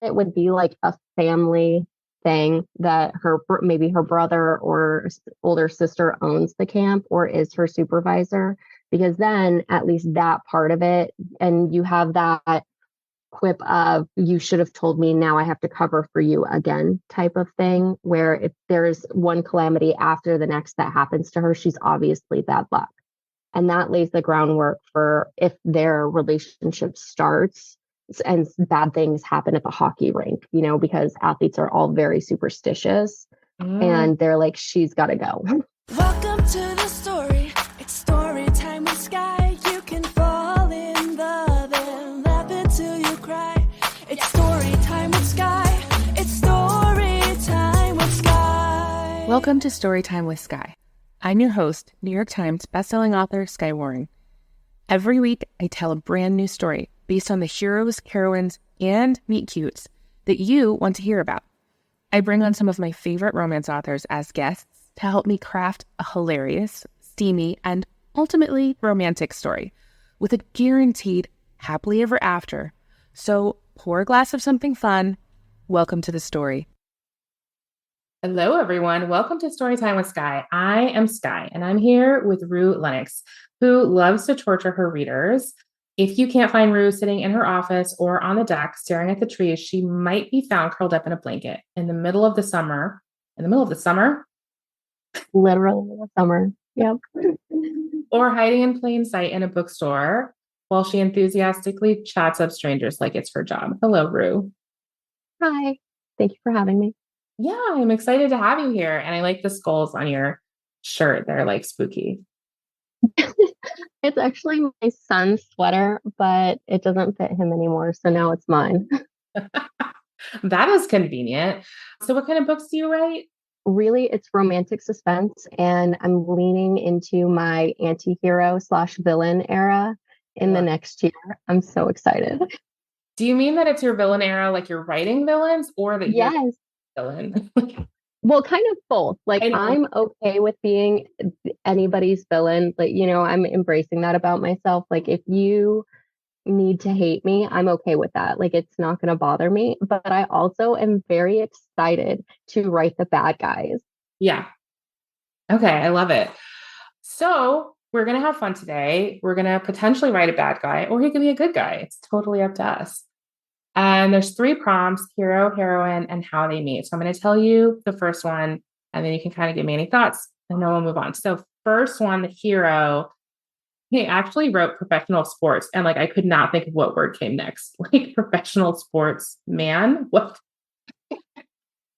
it would be like a family thing that maybe her brother or older sister owns the camp or is her supervisor, because then at least that part of it, and you have that quip of you should have told me, now I have to cover for you again type of thing, where if there's one calamity after the next that happens to her, she's obviously bad luck. And that lays the groundwork for if their relationship starts and bad things happen at the hockey rink, because athletes are all very superstitious and they're like, she's got to go. Welcome to the story. It's story time with Skye. You can fall in love and laugh until you cry. It's story time with Skye. It's story time with Skye. Welcome to Storytime with Skye. I'm your host, New York Times bestselling author Skye Warren. Every week, I tell a brand new story based on the heroes, heroines, and meet-cutes that you want to hear about. I bring on some of my favorite romance authors as guests to help me craft a hilarious, steamy, and ultimately romantic story with a guaranteed happily ever after. So pour a glass of something fun. Welcome to the story. Hello, everyone. Welcome to Storytime with Skye. I am Skye, and I'm here with Rue Lennox, who loves to torture her readers. If you can't find Rue sitting in her office or on the deck staring at the trees, she might be found curled up in a blanket in the middle of the summer. Literally in the summer. Yep. Or hiding in plain sight in a bookstore while she enthusiastically chats up strangers like it's her job. Hello, Rue. Hi. Thank you for having me. Yeah, I'm excited to have you here. And I like the skulls on your shirt. They're like spooky. It's actually my son's sweater, but it doesn't fit him anymore. So now it's mine. That is convenient. So what kind of books do you write? Really, it's romantic suspense, and I'm leaning into my anti-hero / villain era in the next year. I'm so excited. Do you mean that it's your villain era, like you're writing villains, or that you're Yes. villain? Well, kind of both. Like, I'm okay with being anybody's villain. Like, I'm embracing that about myself. Like, if you need to hate me, I'm okay with that. Like, it's not going to bother me. But I also am very excited to write the bad guys. Yeah. Okay, I love it. So we're going to have fun today. We're going to potentially write a bad guy, or he could be a good guy. It's totally up to us. And there's 3 prompts: hero, heroine, and how they meet. So I'm going to tell you the first one, and then you can kind of give me any thoughts, and then we'll move on. So first one, the hero, he actually wrote professional sports, and I could not think of what word came next. Like professional sports man? What?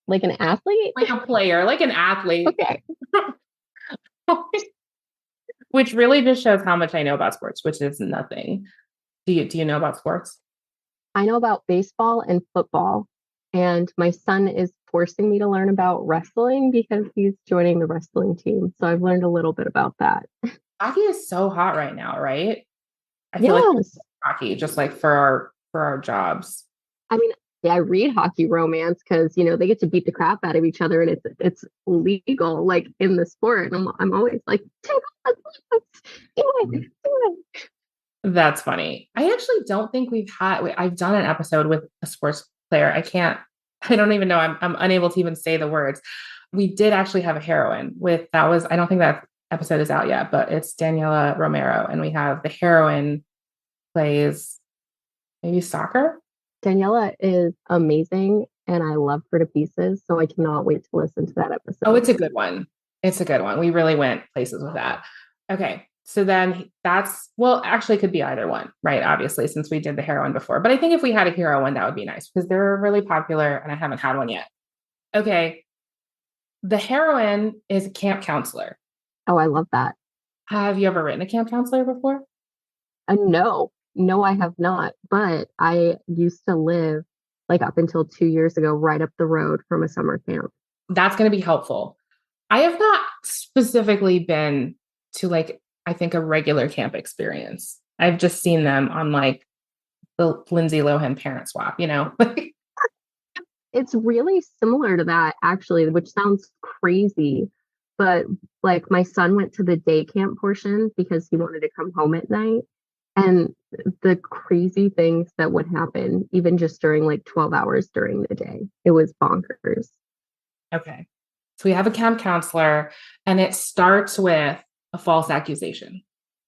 Like an athlete? Like a player, like an athlete. Okay. Which really just shows how much I know about sports, which is nothing. Do you know about sports? I know about baseball and football, and my son is forcing me to learn about wrestling because he's joining the wrestling team. So I've learned a little bit about that. Hockey is so hot right now, right? I feel like hockey, just like for our jobs. I mean, yeah, I read hockey romance because they get to beat the crap out of each other, and it's legal, like in the sport. And I'm always like, do it. That's funny. I actually don't think I've done an episode with a sports player. I don't even know. I'm unable to even say the words. We did actually have a heroine I don't think that episode is out yet, but it's Daniela Romero. And we have the heroine plays maybe soccer. Daniela is amazing, and I love her to pieces. So I cannot wait to listen to that episode. Oh, it's a good one. It's a good one. We really went places with that. Okay. So then actually it could be either one, right? Obviously, since we did the heroine before. But I think if we had a hero one, that would be nice because they're really popular and I haven't had one yet. Okay. The heroine is a camp counselor. Oh, I love that. Have you ever written a camp counselor before? No, I have not. But I used to live up until 2 years ago, right up the road from a summer camp. That's going to be helpful. I have not specifically been to I think a regular camp experience. I've just seen them on the Lindsay Lohan Parent Swap, It's really similar to that, actually, which sounds crazy. But my son went to the day camp portion because he wanted to come home at night. And the crazy things that would happen, even just during like 12 hours during the day, it was bonkers Okay. So we have a camp counselor, and it starts with a false accusation.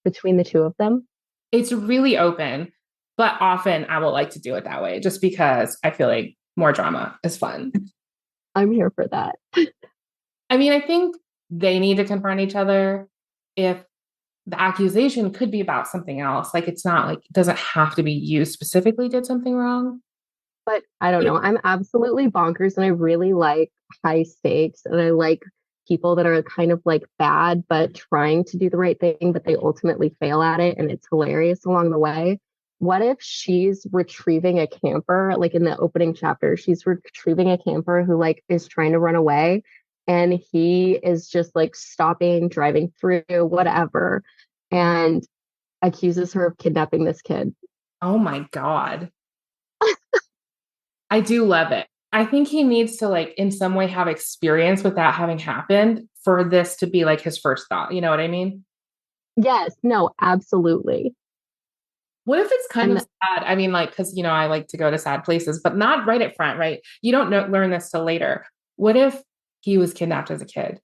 between the two of them. It's really open, but often I will like to do it that way just because I feel like more drama is fun. I'm here for that. I mean, I think they need to confront each other if the accusation could be about something else. Like it's not like it doesn't have to be you specifically did something wrong. But I don't know. I'm absolutely bonkers and I really like high stakes and I like people that are kind of like bad but trying to do the right thing, but they ultimately fail at it and it's hilarious along the way. What if she's retrieving a camper, like in the opening chapter, she's retrieving a camper who like is trying to run away and he is just like stopping, driving through, whatever, and accuses her of kidnapping this kid. Oh my God. I do love it. I think he needs to like in some way have experience with that having happened for this to be like his first thought. You know what I mean? Yes, no, absolutely. What if it's kind of And sad? I mean, like, because I like to go to sad places, but not right up front, right? You don't learn this till later. What if he was kidnapped as a kid?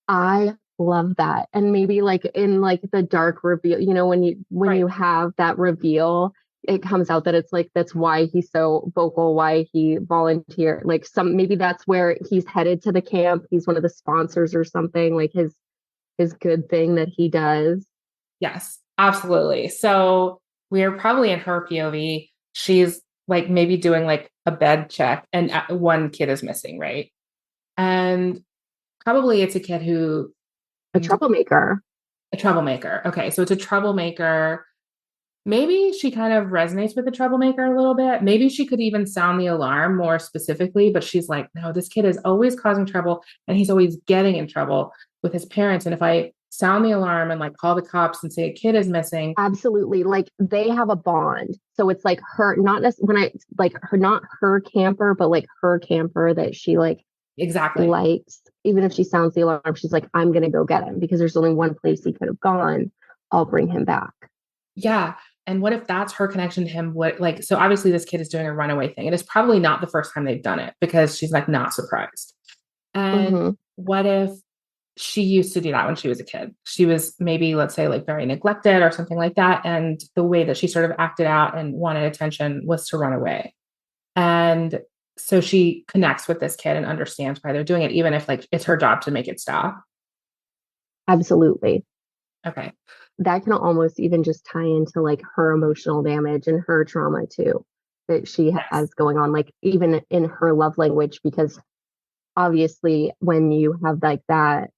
I love that. And maybe like in like the dark reveal, when Right. you have that reveal, it comes out that it's like that's why he's so vocal, why he volunteered. Like some maybe that's where he's headed to the camp. He's one of the sponsors or something, like his good thing that he does. Yes, absolutely. So we're probably in her POV. She's like maybe doing like a bed check, and one kid is missing, right? And probably it's a kid who A troublemaker. a troublemaker. Okay, so it's a troublemaker. Maybe she kind of resonates with the troublemaker a little bit. Maybe she could even sound the alarm more specifically, but she's like, no, this kid is always causing trouble and he's always getting in trouble with his parents. And if I sound the alarm and like call the cops and say a kid is missing, Absolutely. Like they have a bond. So it's like her, not when I like her, not her camper, but like her camper that she like exactly. likes, even if she sounds the alarm, she's like, I'm going to go get him because there's only one place he could have gone. I'll bring him back. Yeah. And what if that's her connection to him? What like, so obviously this kid is doing a runaway thing. It is probably not the first time they've done it because she's like not surprised. And Hmm. what if she used to do that when she was a kid? She was maybe, let's say, like very neglected or something like that. And the way that she sort of acted out and wanted attention was to run away. And so she connects with this kid and understands why they're doing it, even if like it's her job to make it stop. Absolutely. Okay. That can almost even just tie into like her emotional damage and her trauma too, that she Yes. has going on, like even in her love language, because obviously when you have like that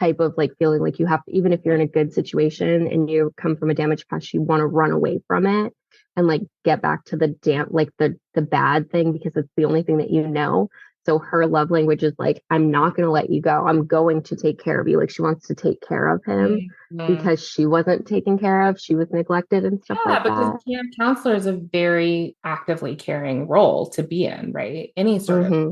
type of like feeling like you have to, even if you're in a good situation and you come from a damaged past, you want to run away from it and like get back to like the bad thing because it's the only thing that you know. So her love language is like, I'm not going to let you go. I'm going to take care of you. Like she wants to take care of him Mhm. because she wasn't taken care of. She was neglected and stuff Yeah, like because that. camp counselor is a very actively caring role to be in, right? Any sort of Hmm.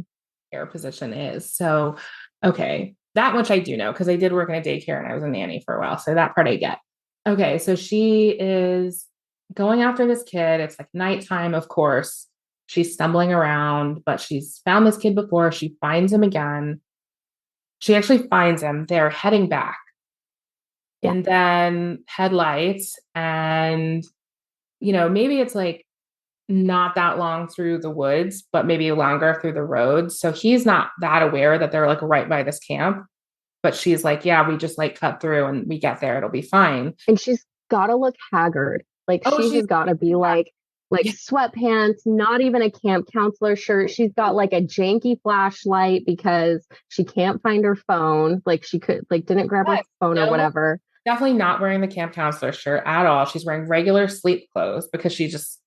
care position is. So, okay, that much I do know because I did work in a daycare and I was a nanny for a while. So that part I get. Okay, so she is going after this kid. It's like nighttime, of course. She's stumbling around, but she's found this kid before. She finds him again. She actually finds him. They're heading back. Yeah, And then headlights, and maybe it's like not that long through the woods, but maybe longer through the roads. So he's not that aware that they're like right by this camp. But she's like, yeah, we just like cut through and we get there. It'll be fine. and she's got to look haggard. Like Oh, she she's has got to be like yeah, sweatpants, not even a camp counselor shirt. She's got like a janky flashlight because she can't find her phone. Like she could like didn't grab her yes, phone or no, whatever. definitely not wearing the camp counselor shirt at all. She's wearing regular sleep clothes because she just,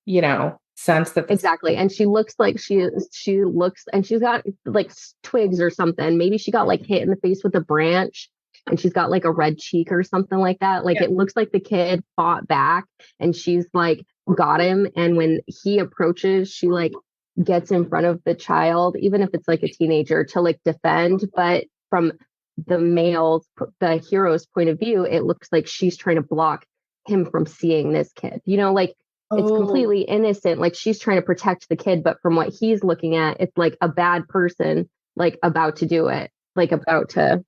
sensed that this. Exactly. And she looks like she looks and she's got like twigs or something. Maybe she got like hit in the face with a branch and she's got like a red cheek or something like that. Like Yeah. it looks like the kid fought back and she's like got him. And when he approaches, she like gets in front of the child, even if it's like a teenager, to like defend. But from the hero's point of view, it looks like she's trying to block him from seeing this kid. Like it's Oh, completely innocent. Like she's trying to protect the kid, but from what he's looking at, it's like a bad person, like about to do it, like about to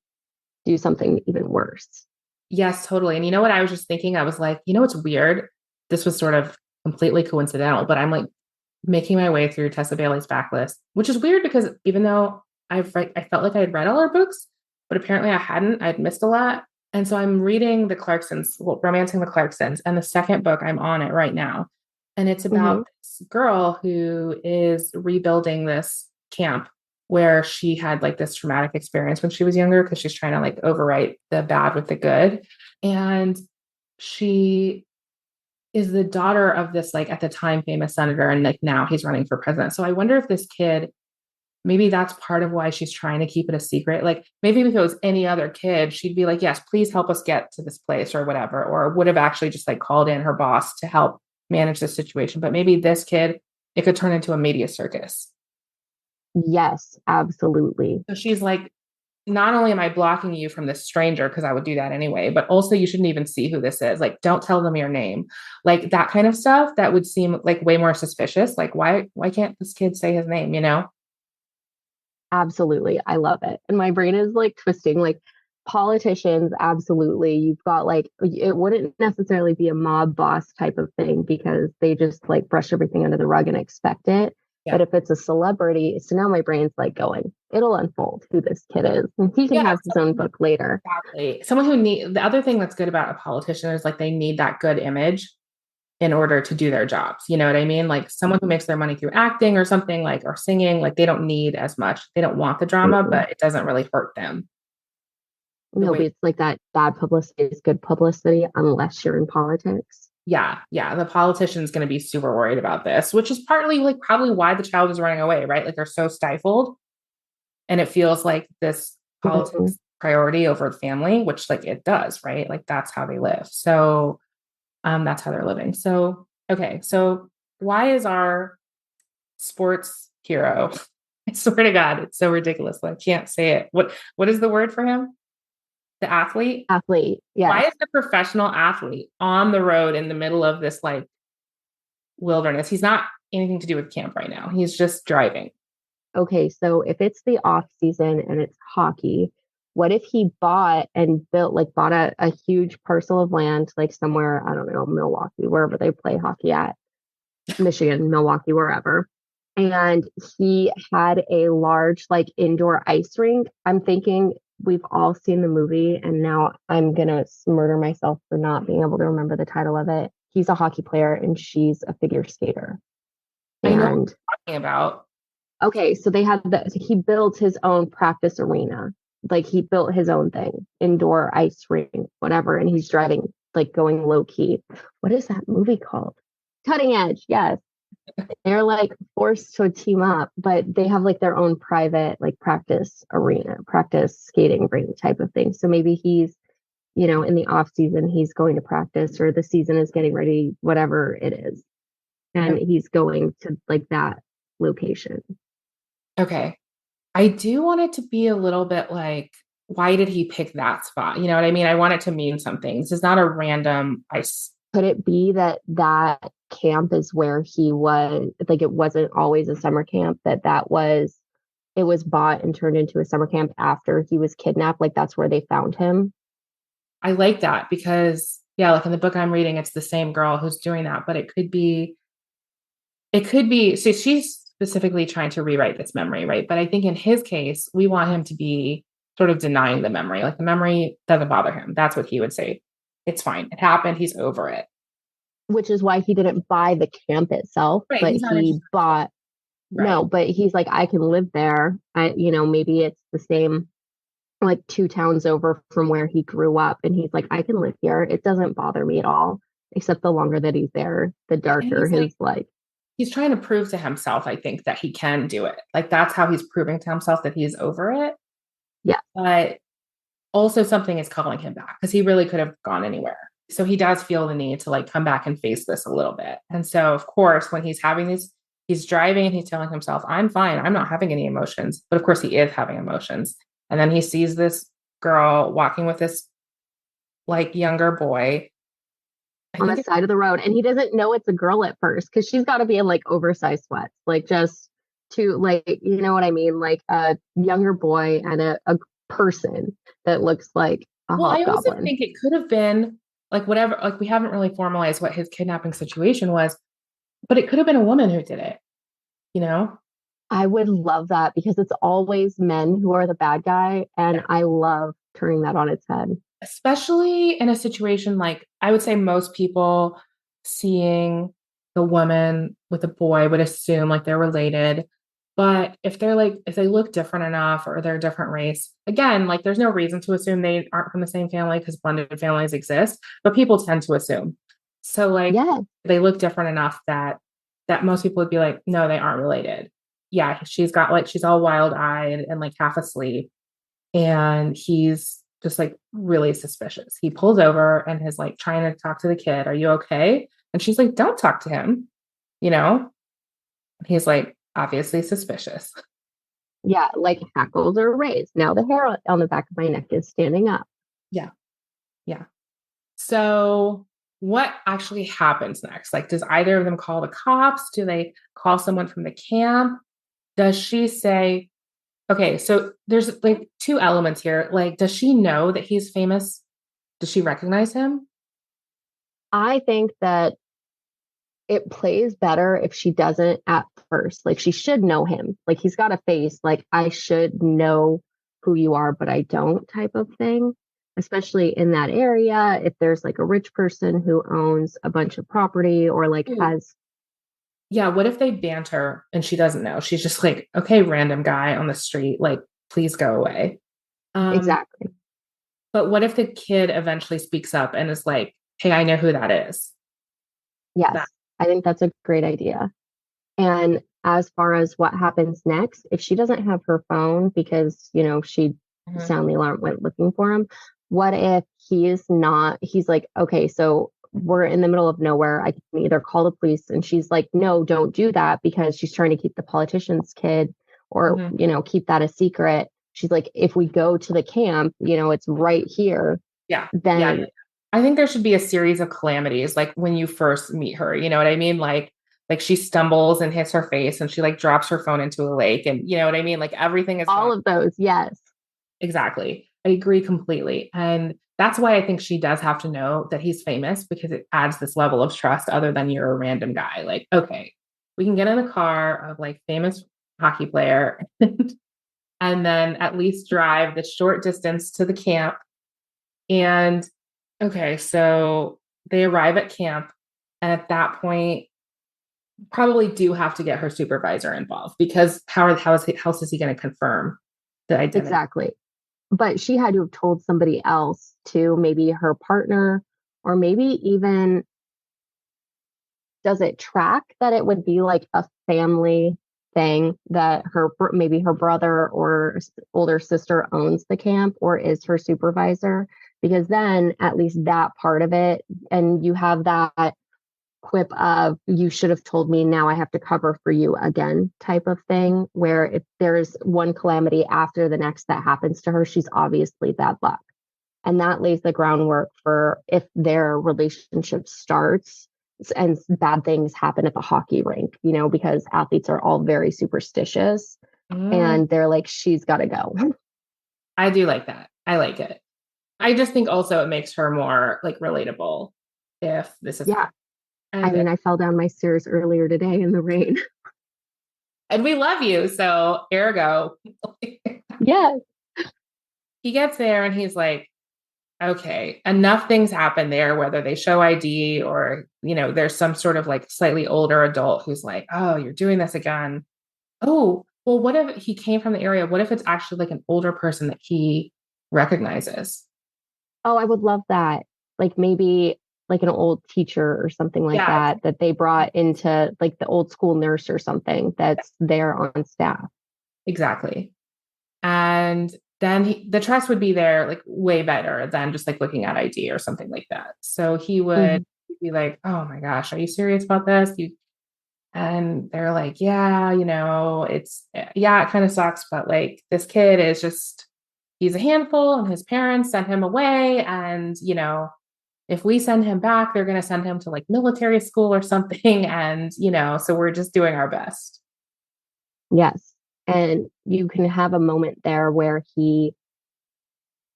do something even worse. yes, totally. And you know what? I was just thinking, I was like, it's weird. This was sort of completely coincidental, but I'm like making my way through Tessa Bailey's backlist, which is weird because even though I felt like I had read all her books, but apparently I hadn't. I'd missed a lot. And so I'm reading the Clarksons, well, Romancing the Clarksons, and the second book I'm on it right now. And it's Hmm. about this girl who is rebuilding this camp where she had like this traumatic experience when she was younger because she's trying to like overwrite the bad with the good. And she is the daughter of this like at the time famous senator, and like now he's running for president. So I wonder if this kid, maybe that's part of why she's trying to keep it a secret. Like maybe if it was any other kid, she'd be like, yes, please help us get to this place or whatever, or would have actually just like called in her boss to help manage the situation. But maybe this kid, it could turn into a media circus. Yes, absolutely. So she's like, not only am I blocking you from this stranger, because I would do that anyway, but also you shouldn't even see who this is. Like, don't tell them your name. Like that kind of stuff that would seem like way more suspicious. Like, why can't this kid say his name, you know? Absolutely. I love it. And my brain is like twisting, like politicians, absolutely. You've got like, it wouldn't necessarily be a mob boss type of thing because they just like brush everything under the rug and expect it. But Yeah. if it's a celebrity, so now my brain's like going, it'll unfold who this kid is. And he can Yeah, have his own book later. exactly. Someone who need the other thing that's good about a politician is like they need that good image in order to do their jobs. You know what I mean? Like someone who makes their money through acting or something like or singing, like they don't need as much. They don't want the drama, Mm-mm. but it doesn't really hurt them the No, but way. it's like that bad publicity is good publicity unless you're in politics. Yeah, yeah. The politician's going to be super worried about this, which is partly like probably why the child is running away, right? Like they're so stifled and it feels like this Mhm. politics priority over family, which like it does, right? Like that's how they live. So that's how they're living. So okay, so why is our sports hero? I swear to God, it's so ridiculous. I can't say it. What is the word for him? The athlete? Athlete, Why is yes. the professional athlete on the road in the middle of this like wilderness? He's not anything to do with camp right now. He's just driving. Okay, so if it's the off season and it's hockey, what if he bought a huge parcel of land, like somewhere, I don't know, Milwaukee, wherever they play hockey at, Michigan, Milwaukee, wherever. And he had a large, like indoor ice rink. I'm thinking we've all seen the movie, and now I'm gonna murder myself for not being able to remember the title of it. He's a hockey player and she's a figure skater. I know what And you're talking about. okay, so he built his own practice arena. Like he built his own thing, indoor ice rink, whatever, and he's driving like going low key. What is that movie called? Cutting Edge, yes. They're like forced to team up, but they have like their own private like practice arena, practice skating rink type of thing. So maybe he's, in the off season, he's going to practice or the season is getting ready, whatever it is. And he's going to like that location. Okay. I do want it to be a little bit like, why did he pick that spot? You know what I mean? I want it to mean something. This is not a random ice. Could it be that that camp is where he was, like it wasn't always a summer camp, it was bought and turned into a summer camp after he was kidnapped, like that's where they found him? I like that because, yeah, like in the book I'm reading, it's the same girl who's doing that, but it could be, so she's specifically trying to rewrite this memory, right? But I think in his case, we want him to be sort of denying the memory. Like the memory doesn't bother him. That's what he would say. It's fine. It happened. He's over it. Which is why he didn't buy the camp itself, Right. but He's not he interested. bought, Right. no, but he's like, I can live there. Maybe it's the same, like 2 towns over from where he grew up. And he's like, I can live here. It doesn't bother me at all. Except the longer that he's there, the And darker he's like, his like, he's trying to prove to himself, I think, that he can do it. Like that's how he's proving to himself that he's over it. yeah. But also something is calling him back because he really could have gone anywhere. So he does feel the need to like come back and face this a little bit. And so, of course, when he's having these, he's driving and he's telling himself, I'm fine. I'm not having any emotions. But of course, he is having emotions. And then he sees this girl walking with this like younger boy. I on the think side of the road, and he doesn't know it's a girl at first because she's got to be in like oversized sweats, like just to like, you know what I mean, like a younger boy and a person that looks like a well, I also hobgoblin. think it could have been like whatever, like we haven't really formalized what his kidnapping situation was, but it could have been a woman who did it, you know? I would love that because it's always men who are the bad guy, and Yeah. I love turning that on its head. Especially in a situation like I would say most people seeing the woman with a boy would assume like they're related. But if they're like, if they look different enough or they're a different race, again, like there's no reason to assume they aren't from the same family because blended families exist, but people tend to assume. So like Yeah, they look different enough that most people would be like, no, they aren't related. Yeah, she's got like she's all wild-eyed and like half asleep and he's just like really suspicious. He pulls over and is like trying to talk to the kid. Are you okay? And she's like, don't talk to him. You know, he's like obviously suspicious. yeah, like hackles are raised. Now the hair on the back of my neck is standing up. Yeah. Yeah. So what actually happens next? Like, does either of them call the cops? Do they call someone from the camp? Does she say, okay, so there's like two elements here. Like, does she know that he's famous? Does she recognize him? I think that it plays better if she doesn't at first. Like she should know him. Like he's got a face, like I should know who you are, but I don't type of thing. Especially in that area, if there's like a rich person who owns a bunch of property or like Ooh. has Yeah, what if they banter and she doesn't know? She's just like, okay, random guy on the street, like, please go away. Um, exactly. but what if the kid eventually speaks up and is like, hey, I know who that is? Yes, That I think that's a great idea. And as far as what happens next, if she doesn't have her phone because, you know, she Mhm. sound the alarm, went looking for him, what if he is not, he's like, okay, so we're in the middle of nowhere. I can either call the police. And she's like, no, don't do that because she's trying to keep the politician's kid or, Mhm. you know, keep that a secret. She's like, if we go to the camp, you know, it's right here, Yeah. Yeah. then I think there should be a series of calamities, like when you first meet her, you know what I mean? Like she stumbles and hits her face and she like drops her phone into a lake and you know what I mean? Like everything is all going of those, yes. exactly. I agree completely. And that's why I think she does have to know that he's famous because it adds this level of trust other than you're a random guy. Like, okay, we can get in a car of like famous hockey player and then at least drive the short distance to the camp. And okay, so they arrive at camp. And at that point, probably do have to get her supervisor involved because how else is he going to confirm the identity? Exactly. But she had to have told somebody else too, maybe her partner, or maybe even does it track that it would be like a family thing that maybe her brother or older sister owns the camp or is her supervisor? Because then at least that part of it, and you have that quip of you should have told me, now I have to cover for you again type of thing, where if there's one calamity after the next that happens to her, she's obviously bad luck. And that lays the groundwork for if their relationship starts and bad things happen at the hockey rink, you know, because athletes are all very superstitious Mm, and they're like, she's got to go. I do like that. I like it. I just think also it makes her more like relatable if this is Yeah. happening. I mean, I fell down my stairs earlier today in the rain. And we love you, so ergo. Yeah. He gets there and he's like, okay, enough things happen there, whether they show ID or, you know, there's some sort of like slightly older adult who's like, oh, you're doing this again. Oh, well, what if he came from the area? What if it's actually like an older person that he recognizes? Oh, I would love that. Like maybe like an old teacher or something like Yeah, that, that they brought into like the old school nurse or something that's there on staff. exactly. And then the trust would be there like way better than just like looking at ID or something like that. So he would Mhm. be like, oh my gosh, are you serious about this? You and they're like, yeah, you know, yeah, it kind of sucks, but like this kid is just he's a handful and his parents sent him away and you know if we send him back, they're going to send him to like military school or something. And, so we're just doing our best. Yes. And you can have a moment there where he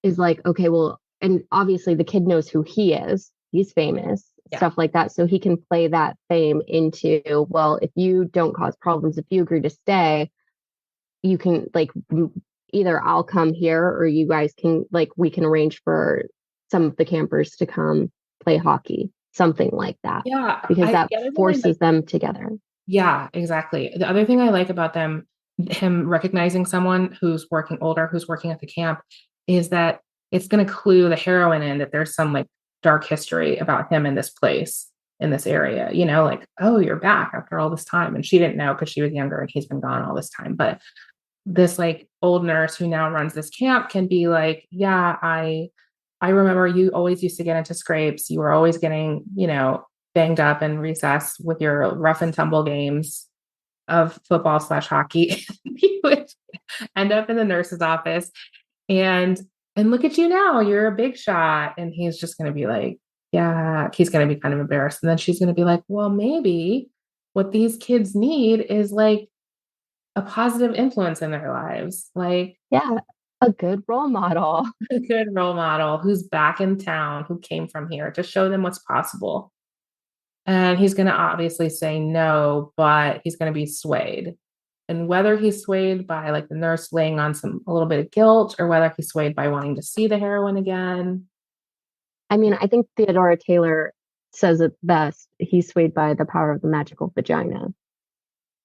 is like, okay, well, and obviously the kid knows who he is. He's famous, Yeah. stuff like that. So he can play that fame into, well, if you don't cause problems, if you agree to stay, you can like either I'll come here or you guys can like we can arrange for some of the campers to come play hockey, something like that, Yeah. because that The other thing I like, forces them together. yeah, exactly. The other thing I like about him recognizing someone who's working older, who's working at the camp, is that it's going to clue the heroine in that there's some like dark history about him in this place, in this area, like, oh, you're back after all this time. And she didn't know because she was younger and he's been gone all this time. But this like old nurse who now runs this camp can be like, yeah, I remember you always used to get into scrapes. You were always getting, banged up in recess with your rough and tumble games of football/hockey. You would end up in the nurse's office and look at you now, you're a big shot. And he's just going to be like, yeah, he's going to be kind of embarrassed. And then she's going to be like, well, maybe what these kids need is like a positive influence in their lives, like Yeah, a good role model. a good role model who's back in town, who came from here to show them what's possible. And he's going to obviously say no, but he's going to be swayed. And whether he's swayed by like the nurse laying on a little bit of guilt, or whether he's swayed by wanting to see the heroine again. I mean, I think Theodora Taylor says it best. He's swayed by the power of the magical vagina.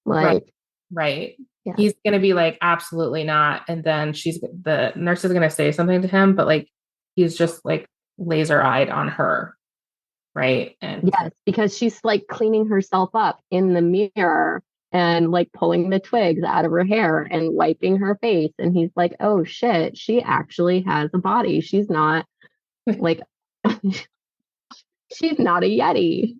Right. Like, Right. yeah. He's going to be like, absolutely not. And then the nurse is going to say something to him, but like, he's just like laser eyed on her. Right. And Yes, because she's like cleaning herself up in the mirror and like pulling the twigs out of her hair and wiping her face. And he's like, oh shit, she actually has a body. She's not like, she's not a Yeti.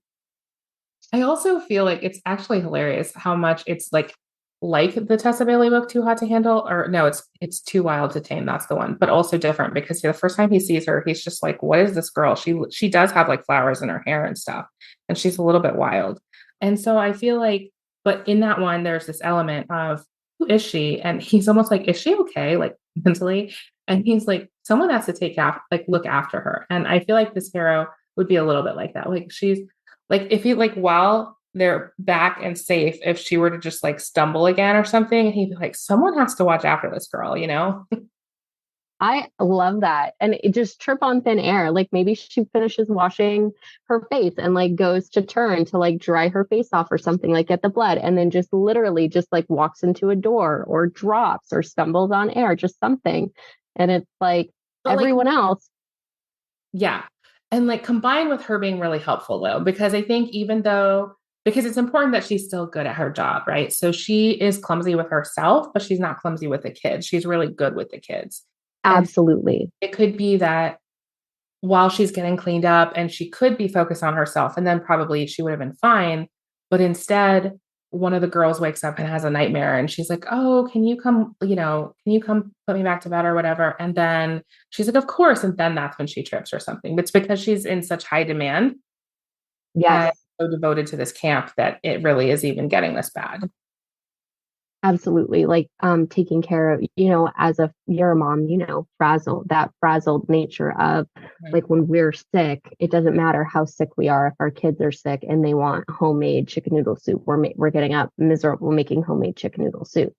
I also feel like it's actually hilarious how much it's like the Tessa Bailey book, Too Hot to Handle, or no, it's Too Wild to Tame. That's the one, but also different because the first time he sees her, he's just like, "What is this girl?" She does have like flowers in her hair and stuff, and she's a little bit wild. And so I feel like, but in that one, there's this element of who is she? And he's almost like, "Is she okay?" Like mentally, and he's like, "Someone has to look after her." And I feel like this hero would be a little bit like that. Like she's like if he like while they're back and safe, if she were to just like stumble again or something, he'd be like, someone has to watch after this girl. I love that. And it just trip on thin air. Like maybe she finishes washing her face and like goes to turn to like dry her face off or something, like get the blood, and then just literally just like walks into a door or drops or stumbles on air, just something. And it's like But like, everyone else. yeah. And like combined with her being really helpful though, because I think because it's important that she's still good at her job, right? So she is clumsy with herself, but she's not clumsy with the kids. She's really good with the kids. And Absolutely. it could be that while she's getting cleaned up and she could be focused on herself, and then probably she would have been fine. But instead, one of the girls wakes up and has a nightmare and she's like, oh, can you come put me back to bed or whatever? And then she's like, of course. And then that's when she trips or something. It's because she's in such high demand and Yes. so devoted to this camp that it really is even getting this bad. Absolutely. Like taking care of, as a you're a mom, frazzled nature of Right. like when we're sick, it doesn't matter how sick we are. If our kids are sick and they want homemade chicken noodle soup, we're getting up miserable making homemade chicken noodle soup.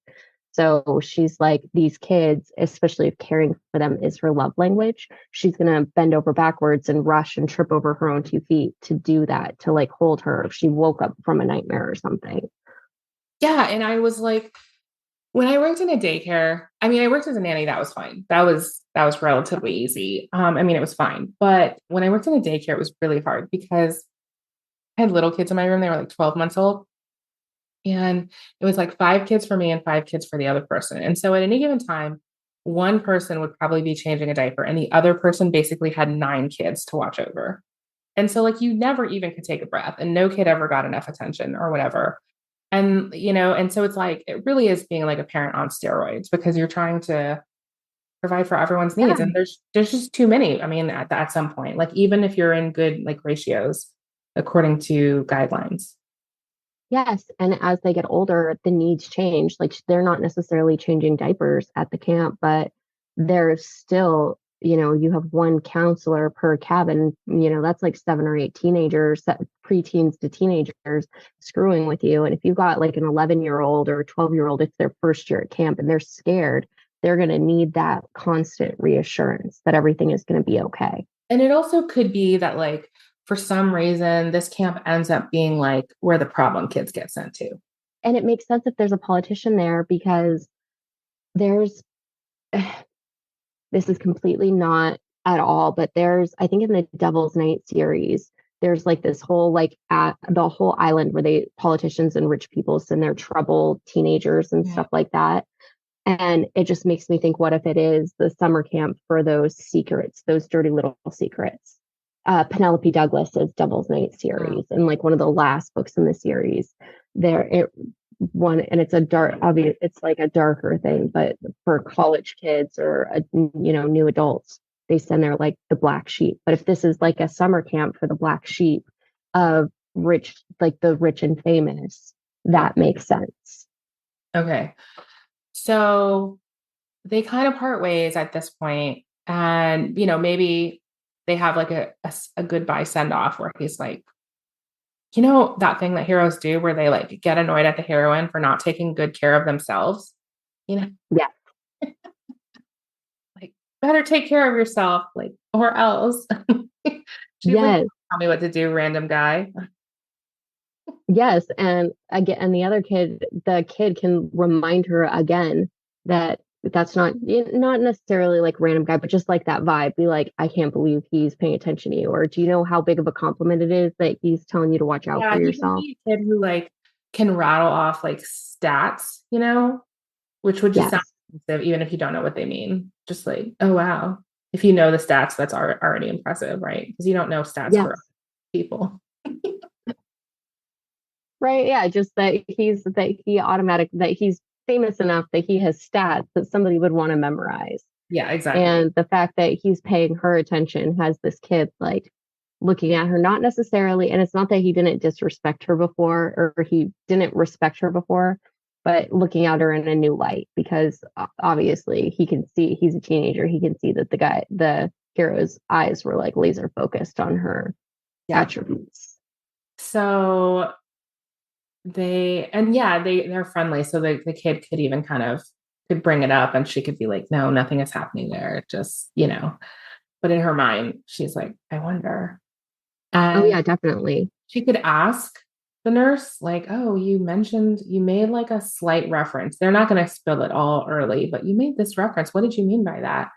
So she's like, these kids, especially if caring for them is her love language, she's gonna bend over backwards and rush and trip over her own 2 feet to do that, to like hold her if she woke up from a nightmare or something. Yeah. And I was like, when I worked in a daycare, I mean, I worked as a nanny, that was fine. That was relatively easy. I mean, it was fine. But when I worked in a daycare, it was really hard because I had little kids in my room. They were like 12 months old. And it was like 5 kids for me and 5 kids for the other person. And so at any given time, one person would probably be changing a diaper and the other person basically had 9 kids to watch over. And so like you never even could take a breath and no kid ever got enough attention or whatever. And so it's like, it really is being like a parent on steroids because you're trying to provide for everyone's Yeah. needs. And there's just too many. I mean, at some point, like even if you're in good like ratios according to guidelines. Yes. And as they get older, the needs change. Like they're not necessarily changing diapers at the camp, but there's still, you have one counselor per cabin, that's like 7 or 8 teenagers, preteens to teenagers screwing with you. And if you've got like an 11-year-old or a 12-year-old, it's their first year at camp and they're scared, they're going to need that constant reassurance that everything is going to be okay. And it also could be that like for some reason this camp ends up being like where the problem kids get sent to. And it makes sense if there's a politician there because there's this is completely not at all, but I think in the Devil's Night series, there's like this whole like at the whole island where politicians and rich people send their troubled teenagers and stuff like that. And it just makes me think, what if it is the summer camp for those secrets, those dirty little secrets? Penelope Douglas's Devil's Night series, and like one of the last books in the series, there it one, and it's a dark, obvious, it's like a darker thing, but for college kids or new adults, they send their like the black sheep. But if this is like a summer camp for the black sheep of rich, like the rich and famous, that makes sense. Okay. So they kind of part ways at this point, and maybe they have like a goodbye send off where he's like, that thing that heroes do where they like get annoyed at the heroine for not taking good care of themselves, Yeah. like better take care of yourself, like, or else. Yes. Tell me what to do, random guy. Yes, and again, and the kid can remind her again that that's not necessarily like random guy, but just like that vibe. Be like, I can't believe he's paying attention to you, or do you know how big of a compliment it is that he's telling you to watch out for He yourself? can be a kid who like can rattle off like stats, which would just sound impressive, even if you don't know what they mean. Just like, oh wow, if you know the stats, that's already impressive, right? Because you don't know stats for people. Right. Yeah. Just that he's famous enough that he has stats that somebody would want to memorize. Yeah, exactly. And the fact that he's paying her attention has this kid like looking at her, not necessarily, and it's not that he didn't disrespect her before or he didn't respect her before, but looking at her in a new light because obviously he can see he's a teenager. He can see that the hero's eyes were like laser focused on her attributes. So they're friendly. So the kid could even could bring it up and she could be like, no, nothing is happening there. Just, but in her mind, she's like, I wonder. And oh yeah, definitely. She could ask the nurse, like, oh, you made like a slight reference. They're not going to spill it all early, but you made this reference. What did you mean by that?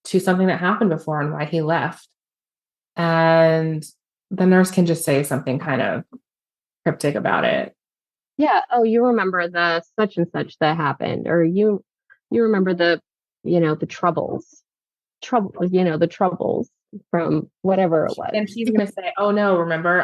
To something that happened before and why he left. And the nurse can just say something kind of cryptic about it. Yeah. Oh, you remember the such and such that happened, or you remember the troubles, the troubles from whatever it was. And she's going to say, oh no, remember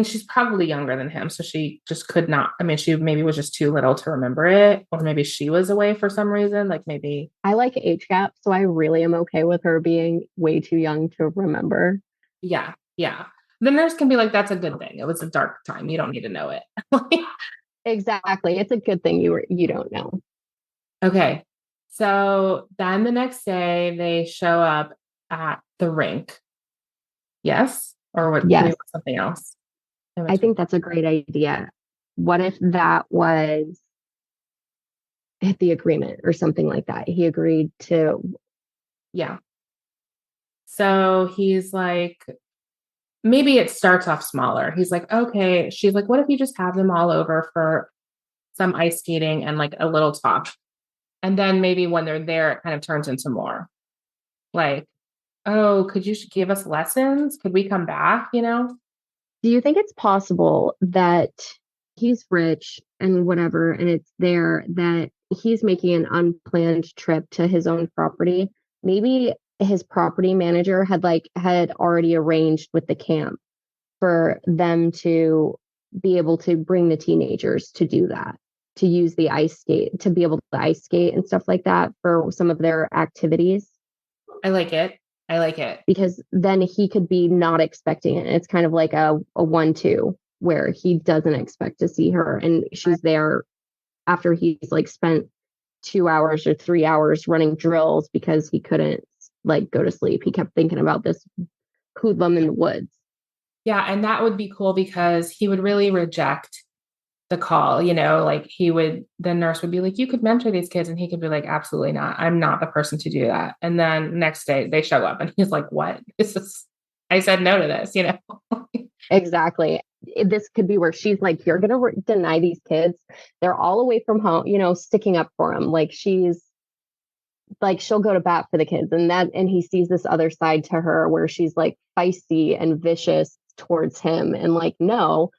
she's probably younger than him. So she just could not, she maybe was just too little to remember it. Or maybe she was away for some reason. Like maybe. I like age gap. So I really am okay with her being way too young to remember. Yeah. Yeah. The nurse can be like, that's a good thing. It was a dark time. You don't need to know it. Exactly. It's a good thing you don't know. Okay. So then the next day they show up at the rink. Yes? Or what? Yes. Something else? I think that's a great idea. What if that was the agreement or something like that? He agreed to. Yeah. So he's like, maybe it starts off smaller. He's like, okay. She's like, what if you just have them all over for some ice skating and like a little talk? And then maybe when they're there, it kind of turns into more like, oh, could you give us lessons? Could we come back? Do you think it's possible that he's rich and whatever, and it's there that he's making an unplanned trip to his own property? Maybe his property manager had already arranged with the camp for them to be able to bring the teenagers to do that, to use the ice skate, to be able to ice skate and stuff like that for some of their activities, I like it. I like it. because then he could be not expecting it. It's kind of like a 1-2 where he doesn't expect to see her and she's there after he's like spent 2 hours or 3 hours running drills because he couldn't like go to sleep. He kept thinking about this hoodlum in the woods. Yeah, and that would be cool because he would really reject the call, like the nurse would be like, you could mentor these kids. And he could be like, absolutely not. I'm not the person to do that. And then next day they show up and he's like, what? I said no to this. Exactly. This could be where she's like, you're going to deny these kids. They're all away from home, sticking up for him. Like she's like, she'll go to bat for the kids. And he sees this other side to her where she's like feisty and vicious towards him. And like, no,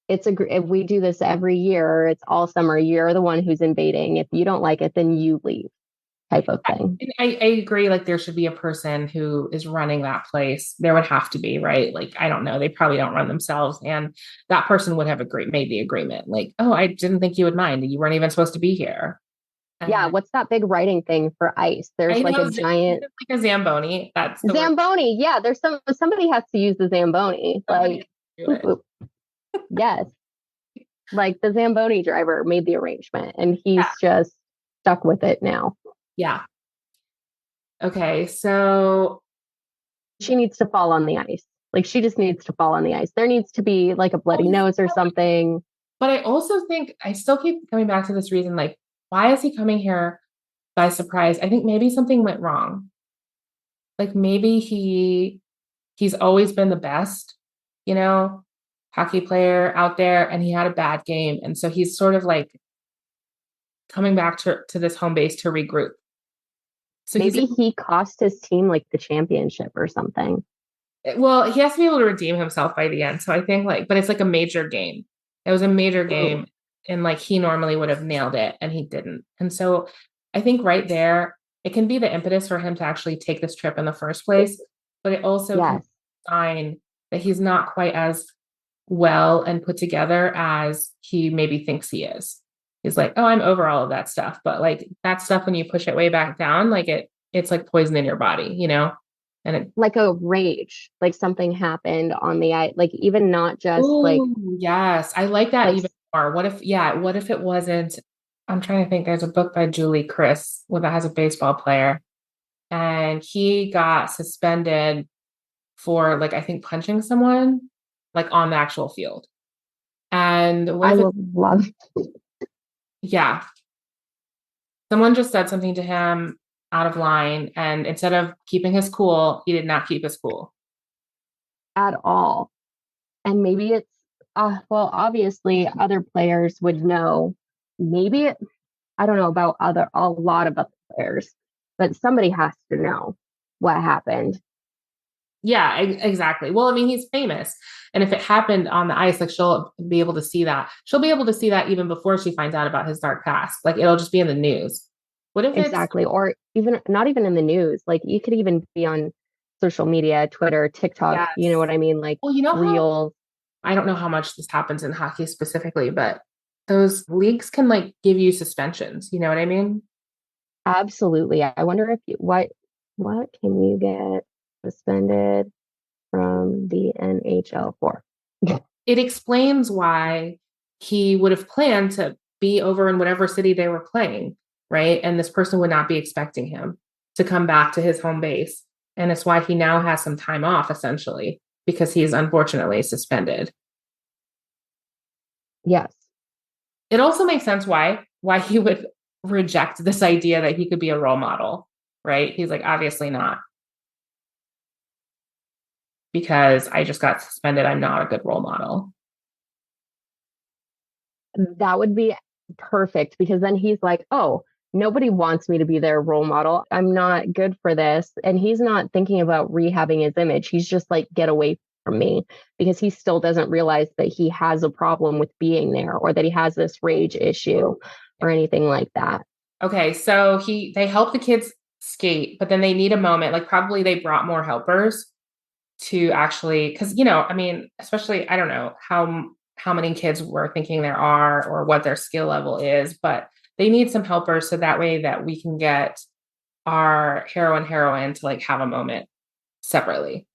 if we do this every year, it's all summer. You're the one who's invading. If you don't like it, then you leave, type of thing. I agree. Like there should be a person who is running that place. There would have to be, right? Like, I don't know. They probably don't run themselves. And that person would have made the agreement. Like, oh, I didn't think you would mind. You weren't even supposed to be here. Yeah. What's that big writing thing for ice? There's like a giant, like a Zamboni. That's the Zamboni. Yeah. There's somebody has to use the Zamboni. Like, yes. Like the Zamboni driver made the arrangement and he's just stuck with it now. Yeah. Okay. So she needs to fall on the ice. Like she just needs to fall on the ice. There needs to be like a bloody nose or something. But I also think I still keep coming back to this reason, like, why is he coming here by surprise? I think maybe something went wrong. Like maybe he's always been the best, hockey player out there, and he had a bad game. And so he's sort of like coming back to this home base to regroup. So maybe he cost his team like the championship or something. Well, he has to be able to redeem himself by the end. So I think but it's like a major game. It was a major game. And like he normally would have nailed it and he didn't. And so I think right there, it can be the impetus for him to actually take this trip in the first place. But it also can be a sign that he's not quite as well and put together as he maybe thinks he is. He's like, oh, I'm over all of that stuff. But like that stuff, when you push it way back down, like it's like poison in your body, And it like a rage, like something happened on the ice, like even not just like. Yes, I like that even more. What if it wasn't? I'm trying to think. There's a book by Julie Chris that has a baseball player, and he got suspended for like I think punching someone like on the actual field. And I would love. Yeah, someone just said something to him out of line, and instead of keeping his cool, he did not keep his cool at all. And maybe it's well, obviously other players would know. Maybe I don't know about a lot of other players, but somebody has to know what happened. Yeah, exactly. Well, I mean, he's famous. And if it happened on the ice, like she'll be able to see that. She'll be able to see that even before she finds out about his dark past. Like it'll just be in the news. What if exactly? Or even not even in the news. Like you could even be on social media, Twitter, TikTok. Yes. You know what I mean? Like reels. I don't know how much this happens in hockey specifically, but those leagues can like give you suspensions. You know what I mean? Absolutely. I wonder if what can you get suspended from the NHL for? It explains why he would have planned to be over in whatever city they were playing, right? And this person would not be expecting him to come back to his home base. And it's why he now has some time off, essentially, because he's unfortunately suspended. Yes. It also makes sense why he would reject this idea that he could be a role model, right? He's like, obviously not. Because I just got suspended. I'm not a good role model. That would be perfect because then he's like, oh, nobody wants me to be their role model. I'm not good for this. And he's not thinking about rehabbing his image. He's just like, get away from me, because he still doesn't realize that he has a problem with being there or that he has this rage issue or anything like that. Okay. So they help the kids skate, but then they need a moment. Like probably they brought more helpers to actually, because, I mean, especially, I don't know how how many kids we're thinking there are or what their skill level is, but they need some helpers so that way that we can get our hero and heroine to like have a moment separately.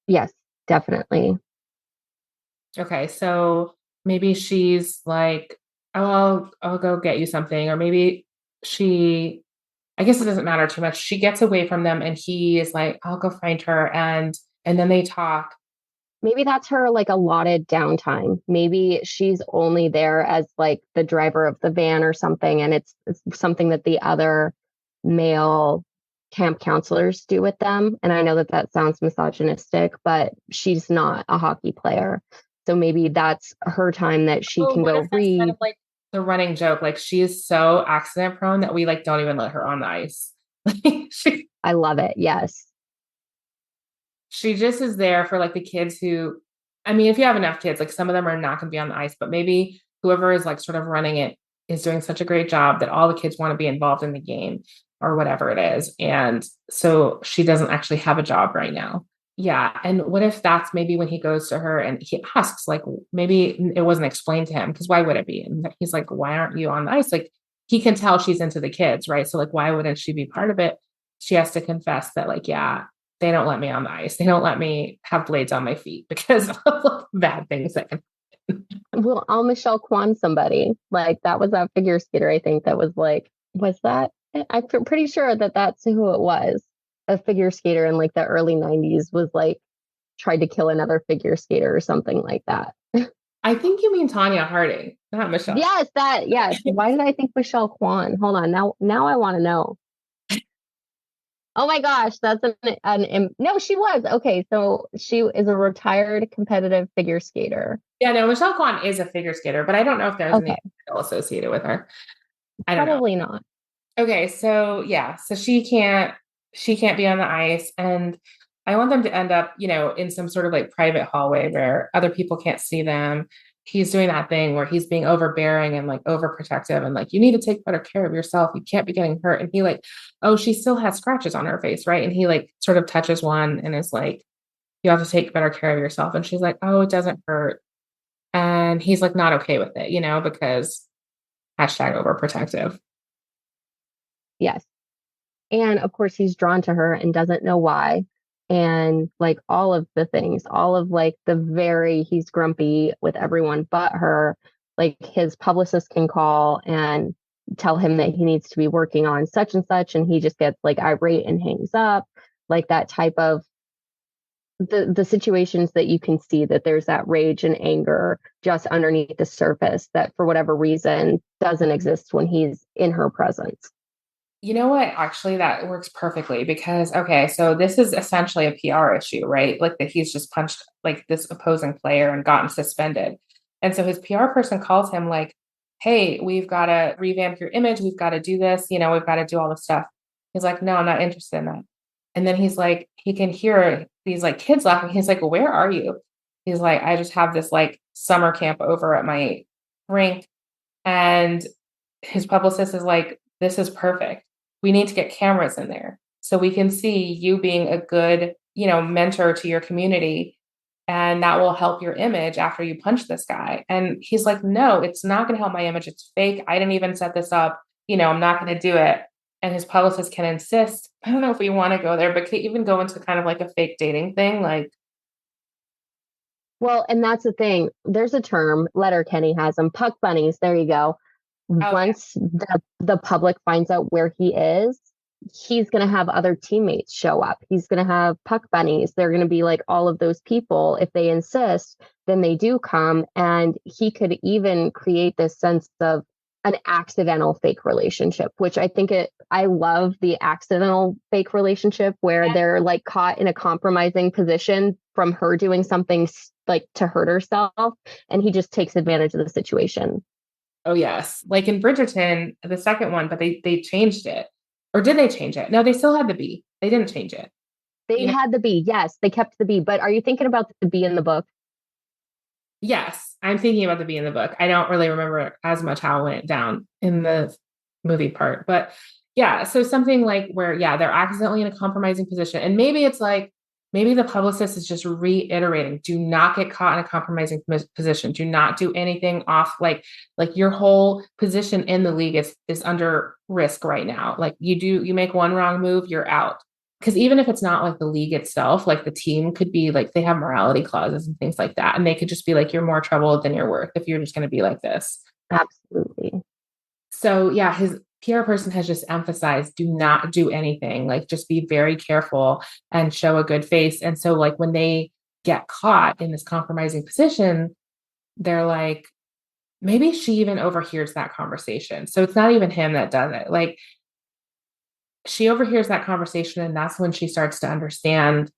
Yes, definitely. Okay, so maybe she's like, oh, I'll go get you something, or maybe she, I guess it doesn't matter too much. She gets away from them, and he is like, I'll go find her, and then they talk. Maybe that's her like allotted downtime. Maybe she's only there as like the driver of the van or something, and it's something that the other male camp counselors do with them. And I know that that sounds misogynistic, but she's not a hockey player. So maybe that's her time that she Oh, can what go if that's kind of read. like the running joke? Like she is so accident prone that we like don't even let her on the ice. Like I love it. Yes. she just is there for like the kids who, I mean, if you have enough kids, like some of them are not going to be on the ice, but maybe whoever is like sort of running it is doing such a great job that all the kids want to be involved in the game or whatever it is. And so she doesn't actually have a job right now. Yeah. And what if that's maybe when he goes to her and he asks, like, maybe it wasn't explained to him because why would it be? And he's like, why aren't you on the ice? Like, he can tell she's into the kids, right? So, like, why wouldn't she be part of it? She has to confess that, like, yeah, they don't let me on the ice. They don't let me have blades on my feet because of bad things that can. Well, I'll Michelle Kwan somebody. Like that was that figure skater, I think, that was like, was that? I'm pretty sure that that's who it was. A figure skater in like the early 90s was like tried to kill another figure skater or something like that. I think you mean Tanya Harding, not Michelle. Yes, that, yes. Why did I think Michelle Kwan? Hold on. Now I want to know. Oh my gosh, that's no, she was. Okay, so she is a retired competitive figure skater. Yeah, no, Michelle Kwan is a figure skater, but I don't know if there's Okay, any title associated with her. I don't know. probably not. Okay, so yeah, so she can't be on the ice, and I want them to end up, in some sort of like private hallway where other people can't see them. He's doing that thing where he's being overbearing and like overprotective and like, you need to take better care of yourself. You can't be getting hurt. And he like, oh, she still has scratches on her face, right? And he like sort of touches one and is like, you have to take better care of yourself. And she's like, oh, it doesn't hurt. And he's like not okay with it, because hashtag overprotective. Yes. And of course, he's drawn to her and doesn't know why. And like all of the things, all of like he's grumpy with everyone but her. Like his publicist can call and tell him that he needs to be working on such and such. And he just gets like irate and hangs up, like that type of the situations that you can see that there's that rage and anger just underneath the surface that for whatever reason doesn't exist when he's in her presence. You know what? Actually, that works perfectly because, okay, so this is essentially a PR issue, right? Like that he's just punched like this opposing player and gotten suspended. And so his PR person calls him like, hey, we've got to revamp your image. We've got to do this. We've got to do all this stuff. He's like, no, I'm not interested in that. And then he's like, he can hear these like kids laughing. He's like, where are you? He's like, I just have this like summer camp over at my rink. And his publicist is like, this is perfect. We need to get cameras in there so we can see you being a good, mentor to your community. And that will help your image after you punch this guy. And he's like, no, it's not going to help my image. It's fake. I didn't even set this up. I'm not going to do it. And his publicist can insist. I don't know if we want to go there, but can even go into kind of like a fake dating thing. Like, Well, and that's the thing. There's a term, Letterkenny has them, puck bunnies. There you go. oh, yeah. Once the public finds out where he is, he's going to have other teammates show up. He's going to have puck bunnies. They're going to be like all of those people. If they insist, then they do come. And he could even create this sense of an accidental fake relationship, which I love the accidental fake relationship where they're like caught in a compromising position from her doing something like to hurt herself. And he just takes advantage of the situation. Oh, yes. Like in Bridgerton, the second one, but they changed it. Or did they change it? No, they still had the B. They didn't change it. They had the B. Yes, they kept the B. But are you thinking about the B in the book? Yes, I'm thinking about the B in the book. I don't really remember as much how it went down in the movie part. But yeah, so something like where, yeah, they're accidentally in a compromising position. And maybe it's like maybe the publicist is just reiterating, do not get caught in a compromising position. Do not do anything off like your whole position in the league is under risk right now. Like you make one wrong move, you're out. Because even if it's not like the league itself, like the team could be like they have morality clauses and things like that. And they could just be like, you're more trouble than you're worth if you're just going to be like this. Absolutely. So yeah, his PR person has just emphasized do not do anything, like just be very careful and show a good face. And so like when they get caught in this compromising position, they're like, maybe she even overhears that conversation. So it's not even him that does it. Like she overhears that conversation, and that's when she starts to understand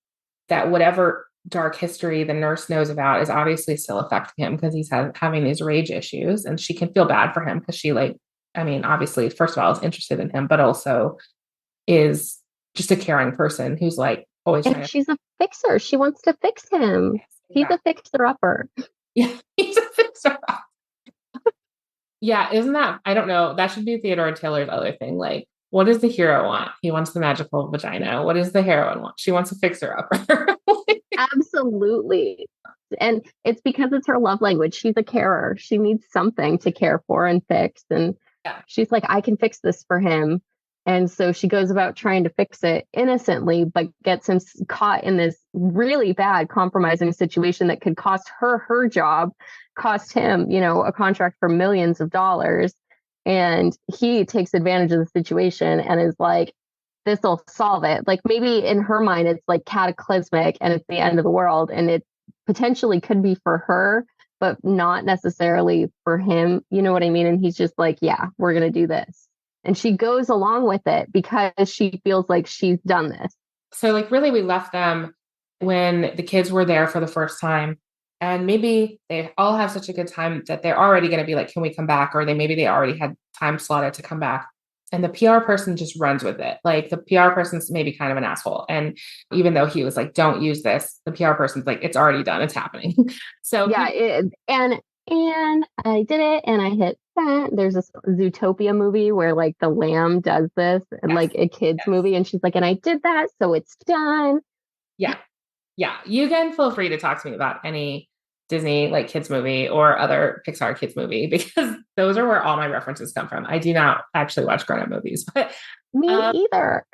that whatever dark history the nurse knows about is obviously still affecting him because he's having these rage issues, and she can feel bad for him because she like, I mean, obviously, first of all, is interested in him, but also is just a caring person who's like always trying And to. she's a fixer. She wants to fix him. Yes, He's a exactly. fixer upper. Yeah, he's a fixer. Yeah, isn't that? I don't know. That should be Theodore Taylor's other thing. Like, what does the hero want? He wants the magical vagina. What does the heroine want? She wants a fixer upper. Absolutely. And it's because it's her love language. She's a carer. She needs something to care for and fix. And Yeah. she's like, I can fix this for him. And so she goes about trying to fix it innocently, but gets him caught in this really bad compromising situation that could cost her job, cost him, a contract for millions of dollars. And he takes advantage of the situation and is like, this will solve it. Like maybe in her mind, it's like cataclysmic and it's the end of the world. And it potentially could be for her, but not necessarily for him. You know what I mean? And he's just like, yeah, we're going to do this. And she goes along with it because she feels like she's done this. So like really we left them when the kids were there for the first time. And maybe they all have such a good time that they're already going to be like, can we come back? Or maybe they already had time slotted to come back. And the PR person just runs with it. Like the PR person's maybe kind of an asshole. And even though he was like, don't use this, the PR person's like, it's already done. It's happening. So Yeah. And I did it and I hit that. There's this Zootopia movie where like the lamb does this and yes, like a kid's yes. movie. And she's like, and I did that. So it's done. Yeah. Yeah. You can feel free to talk to me about any Disney like kids movie or other Pixar kids movie because those are where all my references come from. I do not actually watch grown-up movies, but Me either.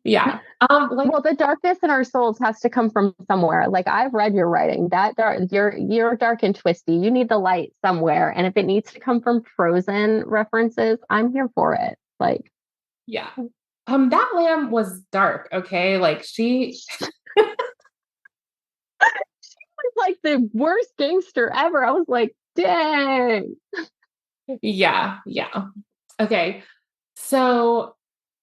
yeah. Like Well, the darkness in our souls has to come from somewhere. Like I've read your writing. That dark, you're dark and twisty. You need the light somewhere. And if it needs to come from Frozen references, I'm here for it. Like, yeah. That lamb was dark, okay? Like she was like the worst gangster ever. I was like, dang. yeah, yeah. Okay. So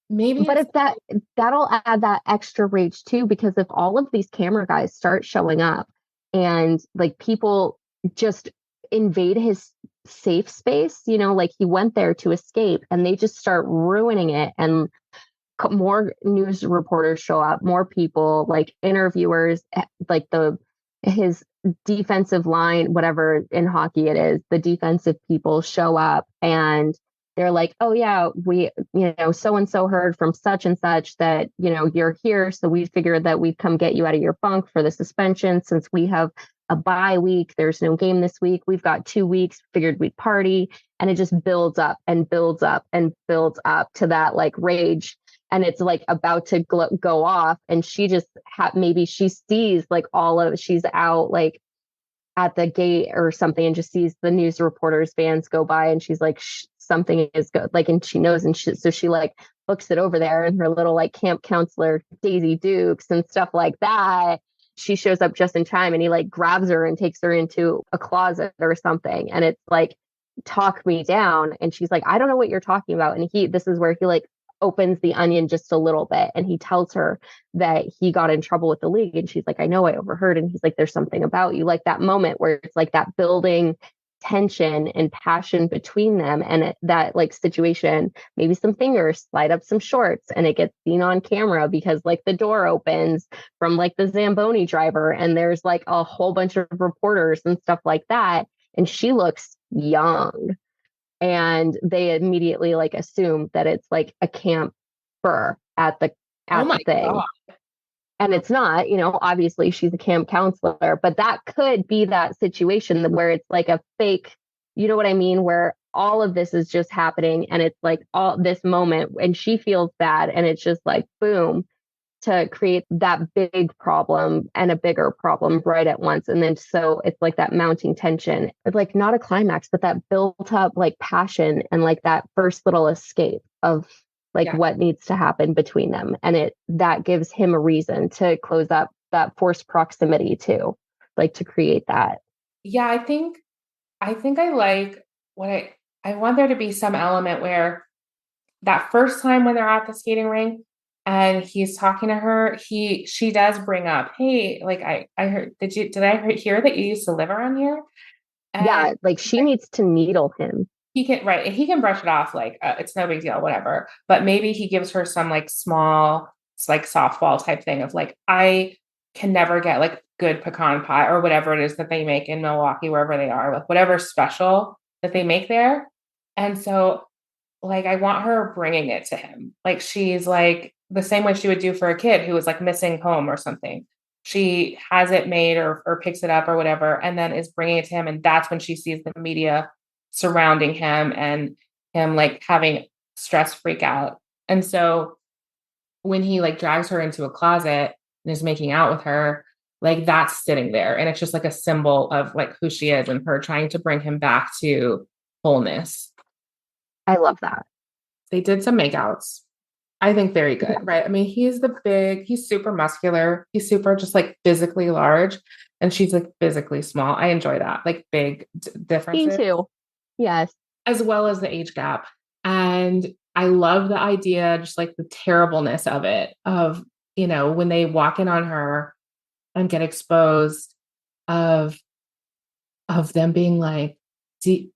maybe But it's if that'll add that extra rage too, because if all of these camera guys start showing up and like people just invade his safe space, like he went there to escape and they just start ruining it and more news reporters show up, more people like interviewers, like his defensive line, whatever in hockey it is, the defensive people show up and they're like, oh yeah, we, so and so heard from such and such that, you're here. So we figured that we'd come get you out of your bunk for the suspension since we have a bye week. There's no game this week. We've got 2 weeks, figured we'd party. And it just builds up and builds up and builds up to that like rage. And it's like about to go off. And she just maybe she sees like she's out like at the gate or something and just sees the news reporters vans go by and she's like something is good like and she knows and so she like books it over there and her little like camp counselor Daisy Dukes and stuff like that. She shows up just in time and he like grabs her and takes her into a closet or something and it's like talk me down and she's like I don't know what you're talking about and this is where he like opens the onion just a little bit and he tells her that he got in trouble with the league and she's like I know I overheard and he's like there's something about you like that moment where it's like that building tension and passion between them and that like situation maybe some fingers slide up some shorts and it gets seen on camera because like the door opens from like the Zamboni driver and there's like a whole bunch of reporters and stuff like that and she looks young and they immediately like assume that it's like a camper at the oh my thing. God. And it's not, obviously she's a camp counselor, but that could be that situation where it's like a fake, you know what I mean? Where all of this is just happening and it's like all this moment and she feels bad and it's just like boom to create that big problem and a bigger problem right at once. And then so it's like that mounting tension. It's like not a climax, but that built up like passion and like that first little escape of like Yeah. what needs to happen between them. And that gives him a reason to close up that forced proximity too, like to create that. Yeah, I think I like what I want there to be some element where that first time when they're at the skating rink and he's talking to her, she does bring up, hey, like I heard, did I hear that you used to live around here? And Yeah, like she needs to needle him. he can, right, he can brush it off like it's no big deal, whatever. But maybe he gives her some like small, it's like softball type thing of like, I can never get like good pecan pie or whatever it is that they make in Milwaukee, wherever they are, like whatever special that they make there. And so like I want her bringing it to him. Like she's like the same way she would do for a kid who was like missing home or something. She has it made or picks it up or whatever, and then is bringing it to him. And that's when she sees the media surrounding him and him like having stress freak out. And so when he like drags her into a closet and is making out with her, like that's sitting there. And it's just like a symbol of like who she is and her trying to bring him back to wholeness. I love that. They did some makeouts. I think very good, Yeah. right? I mean, he's super muscular. He's super just like physically large. And she's like physically small. I enjoy that, like big Me differences, too. Yes. as well as the age gap. And I love the idea, just like the terribleness of it, of, when they walk in on her and get exposed of them being like,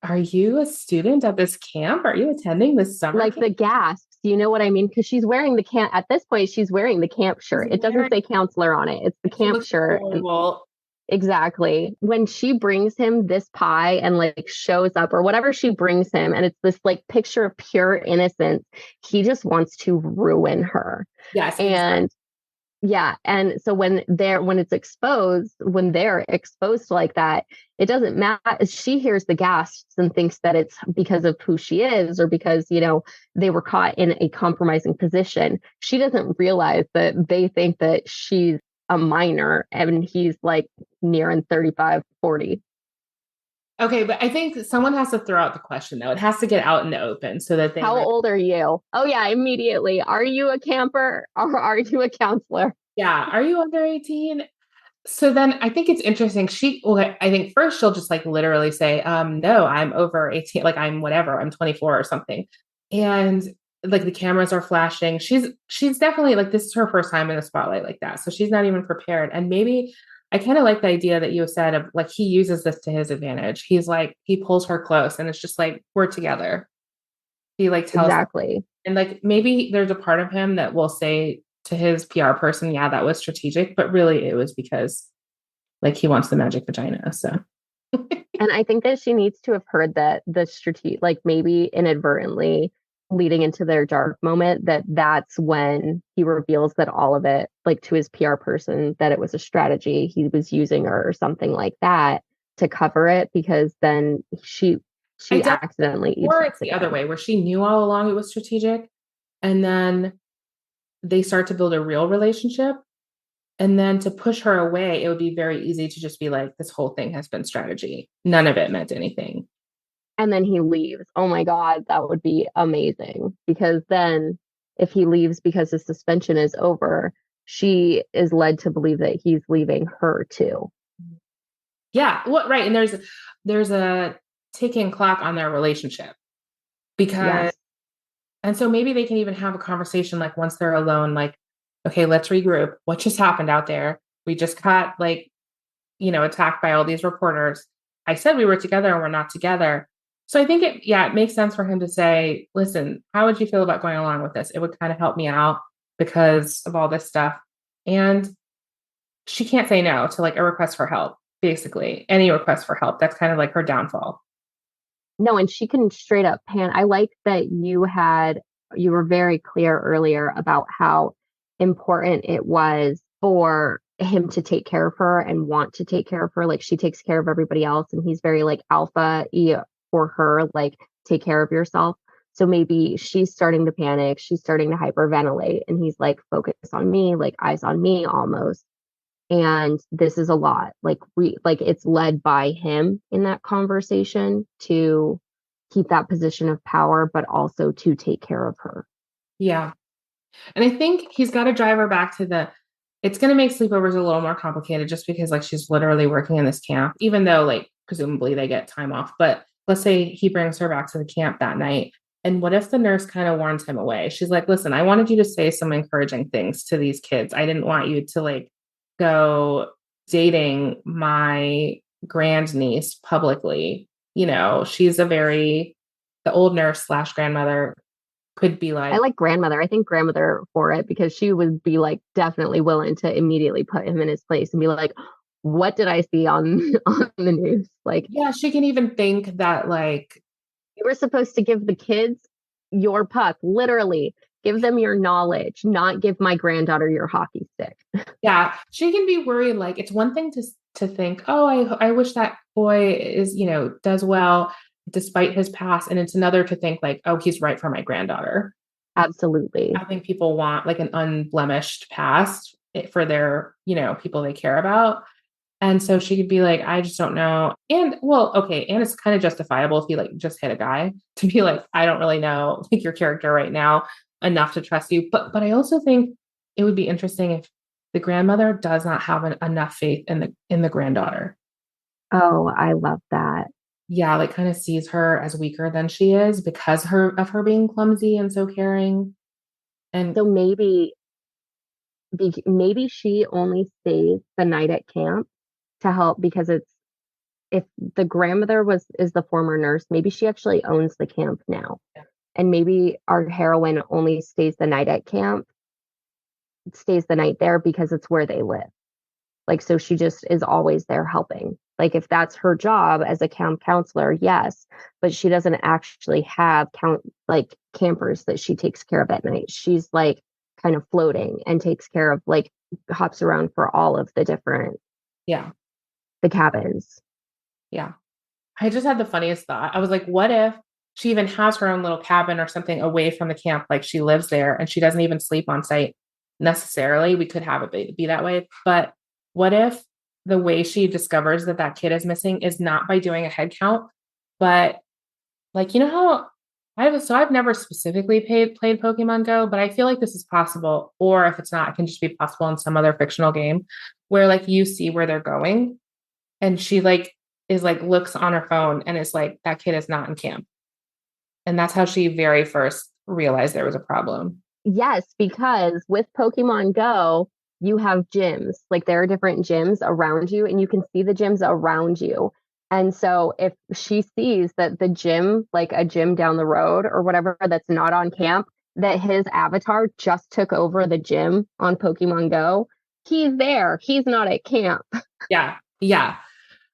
are you a student at this camp? Are you attending this summer Like camp? the gasps, you know what I mean? Because she's wearing the camp at this point, she's wearing the camp She's shirt. It doesn't wearing, say counselor on it, it's the she camp looks shirt. And horrible. exactly. When she brings him this pie and like shows up or whatever she brings him, and it's this like picture of pure innocence, he just wants to ruin her. Yes, exactly. And yeah, and so when they're exposed like that, it doesn't matter. She hears the gasps and thinks that it's because of who she is or because, they were caught in a compromising position. She doesn't realize that they think that she's a minor and he's like nearing 35, 40. Okay, but I think someone has to throw out the question though. It has to get out in the open so that they How old are you? Oh yeah, immediately. Are you a camper or are you a counselor? yeah, are you under 18? So then I think it's interesting. Well, I think first she'll just like literally say, no, I'm over 18, like I'm whatever, I'm 24 or something. And like the cameras are flashing. She's definitely like this is her first time in the spotlight like that. So she's not even prepared. And maybe I kind of like the idea that you said of like he uses this to his advantage. He's like he pulls her close and it's just like we're together. He like tells her, Exactly. and like maybe there's a part of him that will say to his PR person, yeah, that was strategic, but really it was because like he wants the magic vagina. So And I think that she needs to have heard that the strategic, like maybe inadvertently leading into their dark moment, that's when he reveals that all of it, like to his PR person, that it was a strategy. He was using her or something like that to cover it because then I she definitely, accidentally eats or once it's the other again. way where she knew all along it was strategic, and then they start to build a real relationship. And then to push her away, it would be very easy to just be like, this whole thing has been strategy. None of it meant anything. And then he leaves. Oh my God, that would be amazing. Because then if he leaves because his suspension is over, she is led to believe that he's leaving her too. Yeah. What right. And there's a ticking clock on their relationship because Yes. and so maybe they can even have a conversation like once they're alone, like, okay, let's regroup. What just happened out there? We just got like, attacked by all these reporters. I said we were together and we're not together. So I think it makes sense for him to say, listen, how would you feel about going along with this? It would kind of help me out because of all this stuff. And she can't say no to like a request for help, basically. Any request for help. That's kind of like her downfall. No, and she can straight up pan. I like that you were very clear earlier about how important it was for him to take care of her and want to take care of her. Like she takes care of everybody else, and he's very like alpha for her, like take care of yourself. So maybe she's starting to panic, she's starting to hyperventilate, and he's like, focus on me, like eyes on me almost. And this is a lot. Like it's led by him in that conversation to keep that position of power, but also to take care of her. Yeah. And I think he's got to drive her back to it's going to make sleepovers a little more complicated just because like she's literally working in this camp, even though like presumably they get time off. But let's say he brings her back to the camp that night. And what if the nurse kind of warns him away? She's like, listen, I wanted you to say some encouraging things to these kids. I didn't want you to like go dating my grandniece publicly. She's the old nurse slash grandmother could be I like, like grandmother. I think grandmother for it because she would be like definitely willing to immediately put him in his place and be like, what did I see on on the news? Like, yeah, she can even think that like, you were supposed to give the kids your puck, literally give them your knowledge, not give my granddaughter your hockey stick. yeah, she can be worried. Like it's one thing to think, oh, I wish that boy does well despite his past, and it's another to think like, oh, he's right for my granddaughter. Absolutely. I think people want like an unblemished past for their people they care about. And so she could be like, I just don't know. And well, okay. And it's kind of justifiable if you like just hit a guy to be like, I don't really know like your character right now enough to trust you. But I also think it would be interesting if the grandmother does not have enough faith in the granddaughter. Oh, I love that. Yeah, like kind of sees her as weaker than she is because of her being clumsy and so caring. And So maybe she only stays the night at camp to help because it's if the grandmother is the former nurse, maybe she actually owns the camp now. And maybe our heroine only stays the night at camp, stays the night there because it's where they live. Like, so she just is always there helping. Like, if that's her job as a camp counselor, yes, but she doesn't actually have like campers that she takes care of at night. She's like kind of floating and takes care of like hops around for all of the different yeah, the cabins. yeah. I just had the funniest thought. I was like, what if she even has her own little cabin or something away from the camp? Like she lives there and she doesn't even sleep on site necessarily. We could have it be that way. But what if the way she discovers that that kid is missing is not by doing a head count, but like, how I've never specifically played Pokemon Go, but I feel like this is possible. Or if it's not, it can just be possible in some other fictional game where like you see where they're going and she like is like looks on her phone and is like, that kid is not in camp. And that's how she very first realized there was a problem. Yes, because with Pokemon Go, you have gyms. Like there are different gyms around you, and you can see the gyms around you. And so if she sees that the gym, like a gym down the road or whatever that's not on camp, that his avatar just took over the gym on Pokemon Go, he's there. He's not at camp. Yeah. Yeah.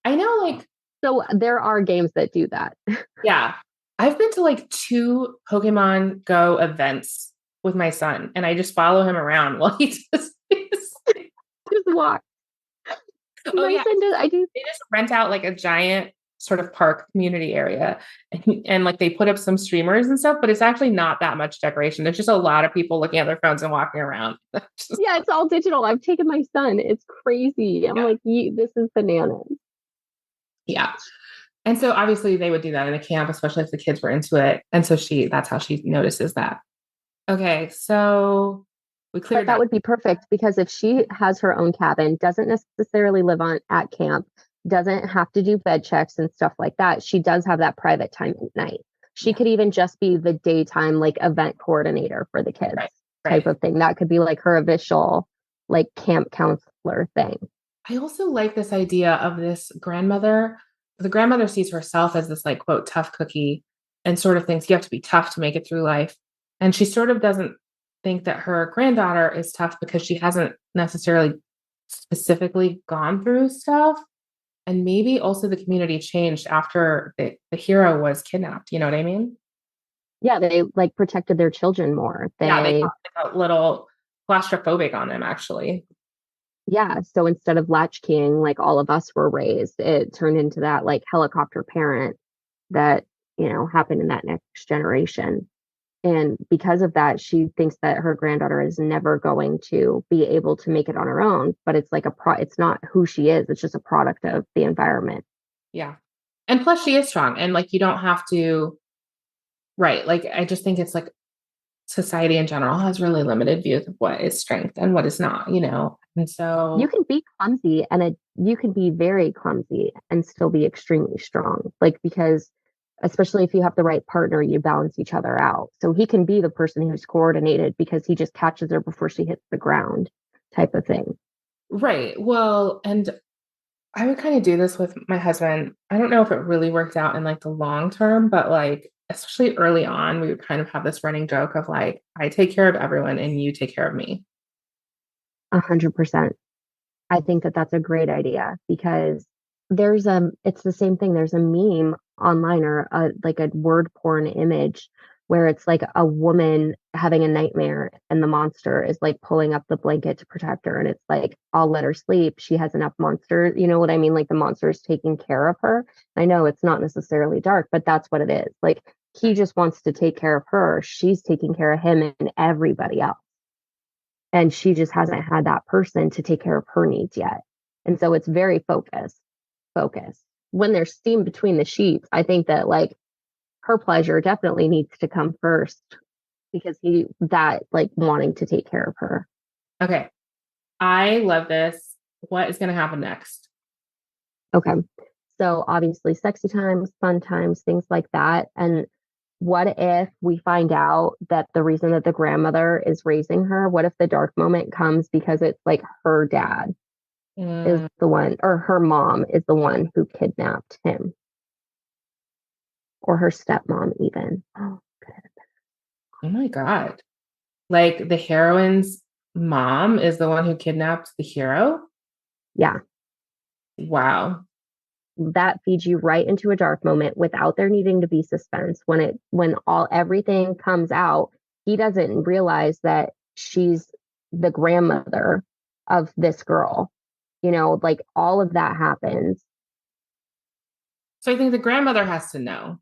I know, like, So there are games that do that. yeah. I've been to like 2 Pokemon Go events with my son, and I just follow him around while he just Just walk. oh My yeah. son does. I do. They just rent out like a giant sort of park community area and like they put up some streamers and stuff, but it's actually not that much decoration. There's just a lot of people looking at their phones and walking around. Yeah, it's all digital. I've taken my son. It's crazy. I'm Yeah. like, this is bananas. Yeah. And so obviously they would do that in a camp, especially if the kids were into it. And so that's how she notices that. Okay. So we But cleared that that. would be perfect because if she has her own cabin, doesn't necessarily live on at camp, doesn't have to do bed checks and stuff like that, she does have that private time at night. She Yeah. could even just be the daytime like event coordinator for the kids Right. type Right. of thing. That could be like her official like camp counselor thing. I also like this idea of this grandmother. The grandmother sees herself as this like quote tough cookie and sort of thinks you have to be tough to make it through life. And she sort of doesn't think that her granddaughter is tough because she hasn't necessarily specifically gone through stuff. And maybe also the community changed after the hero was kidnapped. You know what I mean? Yeah, they like protected their children more. Yeah, they They got like, a little claustrophobic on them, actually. Yeah. So instead of latchkeying like all of us were raised, it turned into that like helicopter parent that, happened in that next generation. And because of that, she thinks that her granddaughter is never going to be able to make it on her own. But it's like it's not who she is, it's just a product of the environment. Yeah. And plus she is strong and like you don't have to, right. Like I just think it's like society in general has really limited views of what is strength and what is not, you know? And You so, can be clumsy you can be very clumsy and still be extremely strong. Like, because especially if you have the right partner, you balance each other out. So he can be the person who's coordinated because he just catches her before she hits the ground type of thing. right. Well, and I would kind of do this with my husband. I don't know if it really worked out in like the long term, but like, especially early on, we would kind of have this running joke of like, I take care of everyone and you take care of me. 100%. I think that that's a great idea because it's the same thing. There's a meme online or like a word porn image where it's like a woman having a nightmare and the monster is like pulling up the blanket to protect her. And it's like, I'll let her sleep. She has enough monsters. You know what I mean? Like the monster is taking care of her. I know it's not necessarily dark, but that's what it is. Like he just wants to take care of her. She's taking care of him and everybody else. And she just hasn't had that person to take care of her needs yet. And so it's very focused. When there's steam between the sheets, I think that like her pleasure definitely needs to come first because that like wanting to take care of her. Okay. I love this. What is going to happen next? Okay. So obviously sexy times, fun times, things like that. And what if we find out that the reason that the grandmother is raising her, what if the dark moment comes because it's like her dad is Mm, the one, or her mom is the one who kidnapped him, or her stepmom, even. Oh, oh my God. Like the heroine's mom is the one who kidnapped the hero? yeah. Wow. That feeds you right into a dark moment without there needing to be suspense. When everything comes out, he doesn't realize that she's the grandmother of this girl. Like all of that happens. So I think the grandmother has to know.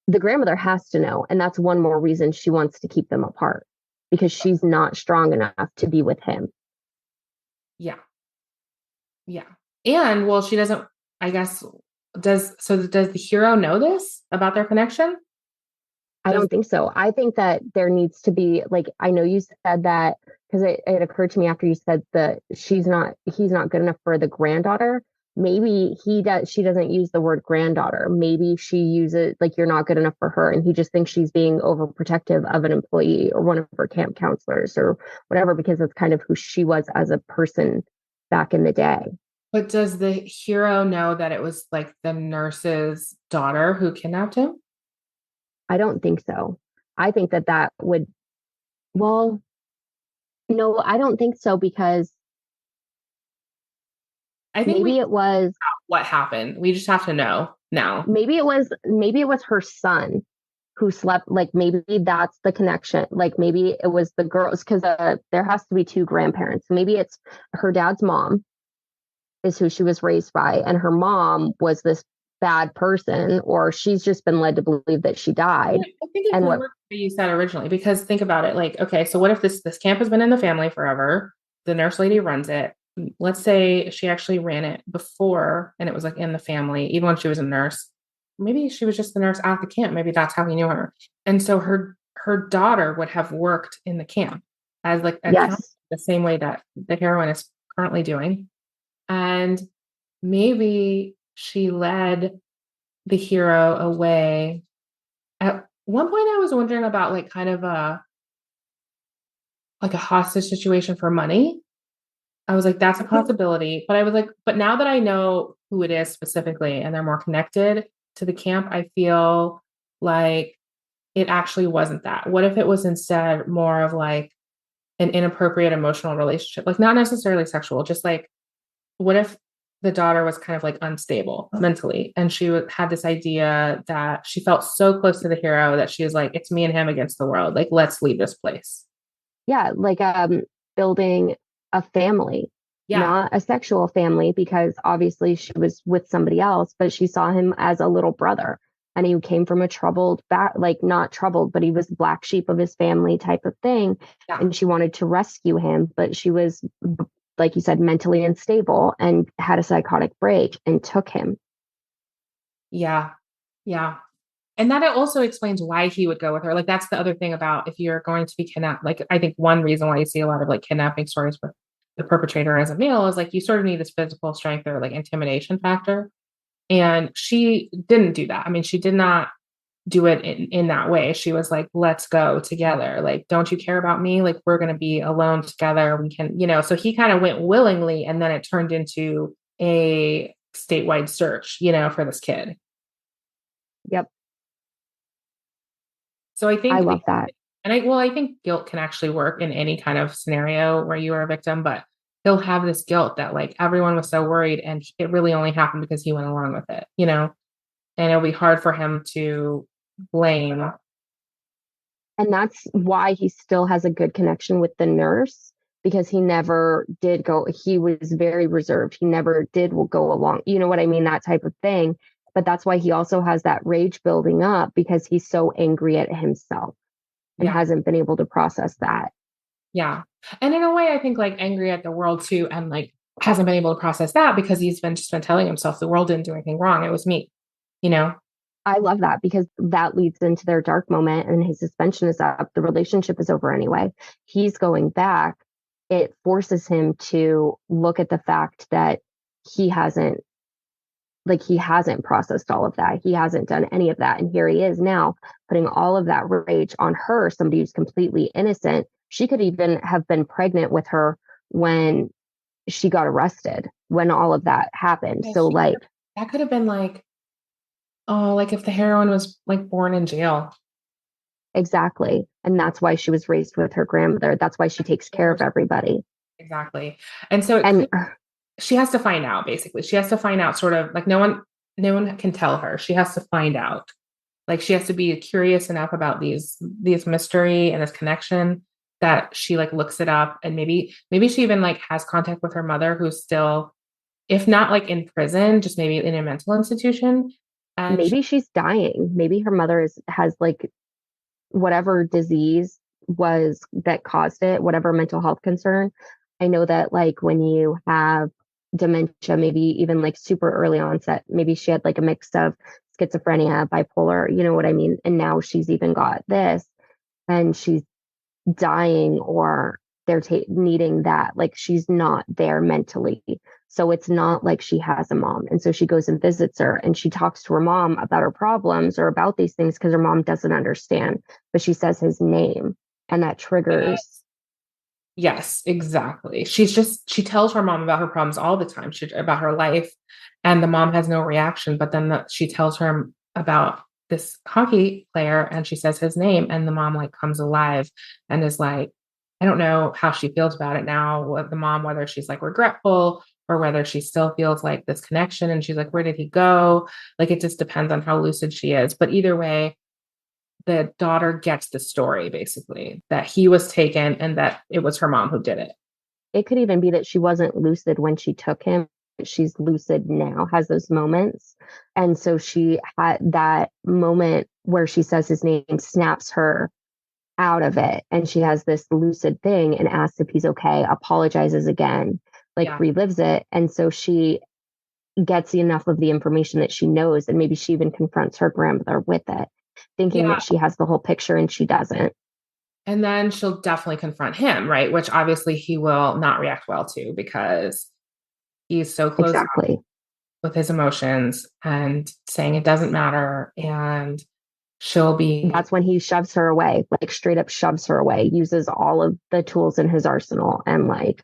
The grandmother has to know, and that's one more reason she wants to keep them apart because she's not strong enough to be with him. Yeah. Yeah. And well, she doesn't, I guess, does the hero know this about their connection? I Does don't think so. I think that there needs to be like, I know you said that because it occurred to me after you said that he's not good enough for the granddaughter. Maybe she doesn't use the word granddaughter. Maybe she uses like you're not good enough for her, and he just thinks she's being overprotective of an employee or one of her camp counselors or whatever, because that's kind of who she was as a person back in the day. but does the hero know that it was like the nurse's daughter who kidnapped him? I don't think so. I think that would, well, no, I don't think so because I think we maybe it was what happened. We just have to know now. maybe it was her son who slept, like maybe that's the connection, like maybe it was the girls because there has to be two grandparents. Maybe it's her dad's mom is who she was raised by, and her mom was this bad person, or she's just been led to believe that she died. I think it And could what work the way you said originally, because think about it. Like, okay, so what if this camp has been in the family forever? The nurse lady runs it. Let's say she actually ran it before and it was like in the family, even when she was a nurse. Maybe she was just the nurse at the camp. Maybe that's how he knew her. And so her daughter would have worked in the camp as like a counselor, yes, the same way that the heroine is currently doing. And maybe she led the hero away. At one point, I was wondering about like kind of a hostage situation for money. I was like, that's a possibility. But I was like, but now that I know who it is specifically and they're more connected to the camp, I feel like it actually wasn't that. What if it was instead more of like an inappropriate emotional relationship? Like not necessarily sexual, just like what if the daughter was kind of like unstable mentally and she had this idea that she felt so close to the hero that she was like, it's me and him against the world. Like, let's leave this place. yeah, like building a family. Yeah. not a sexual family because obviously she was with somebody else, but she saw him as a little brother. And he came from a troubled back, like not troubled, but he was the black sheep of his family type of thing. Yeah. And she wanted to rescue him, but she was, like you said, mentally unstable and had a psychotic break and took him. Yeah. Yeah. And that also explains why he would go with her. Like that's the other thing about if you're going to be kidnapped. Like I think one reason why you see a lot of like kidnapping stories with the perpetrator as a male is like you sort of need this physical strength or like intimidation factor. And she didn't do that. I mean, she did not do it in that way. She was like, let's go together. Like, don't you care about me? Like, we're going to be alone together. We can, so he kind of went willingly and then it turned into a statewide search, for this kid. Yep. So I I think, love that. and I think guilt can actually work in any kind of scenario where you are a victim, but he'll have this guilt that like everyone was so worried and it really only happened because he went along with it, and it'll be hard for him to blame. And that's why he still has a good connection with the nurse because he never did go, he was very reserved. He never did go along, you know what I mean? That type of thing. But that's why he also has that rage building up because he's so angry at himself and Yeah. hasn't been able to process that. Yeah. And in a way, I think like angry at the world too, and like hasn't been able to process that because he's been telling himself the world didn't do anything wrong. It was me, you know? I love that because that leads into their dark moment and his suspension is up. The relationship is over anyway. He's going back. It forces him to look at the fact that he hasn't he hasn't processed all of that. He hasn't done any of that. And here he is now putting all of that rage on her, somebody who's completely innocent. She could even have been pregnant with her when she got arrested, when all of that happened. Yeah, So, like, that could have been like, oh, like if the heroine was like born in jail. exactly. And that's why she was raised with her grandmother. That's why she takes care of everybody. Exactly. And so And she has to find out basically. She has to find out sort of like no one can tell her. She has to find out. Like she has to be curious enough about these mystery and this connection that she like looks it up and maybe she even like has contact with her mother who's still, if not like in prison, just maybe in a mental institution. And maybe she's dying. Maybe her mother has like whatever disease was that caused it, whatever mental health concern. I know that like when you have dementia, maybe even like super early onset, maybe she had like a mix of schizophrenia, bipolar, you know what I mean? And now she's even got this and she's dying or they're needing that. Like she's not there mentally. So it's not like she has a mom. And so she goes and visits her and she talks to her mom about her problems or about these things because her mom doesn't understand. But she says his name and that triggers. yes, exactly. She tells her mom about her problems all the time, about her life, and the mom has no reaction. But then she tells her about this hockey player, and she says his name, and the mom like comes alive and is like, I don't know how she feels about it now. What the mom, whether she's like regretful or whether she still feels like this connection, and she's like, where did he go? Like it just depends on how lucid she is. But either way, the daughter gets the story basically that he was taken and that it was her mom who did it. It could even be that she wasn't lucid when she took him. She's lucid now, has those moments. And so she had that moment where she says his name, snaps her out of it. And she has this lucid thing and asks if he's okay, apologizes again, like Yeah. relives it. And so she gets enough of the information that she knows. And maybe she even confronts her grandmother with it, thinking Yeah. that she has the whole picture and she doesn't. And then she'll definitely confront him, right? Which obviously he will not react well to because he's so close Exactly. with his emotions and saying it doesn't matter. And she'll be, That's when he shoves her away, like straight up shoves her away, uses all of the tools in his arsenal and like,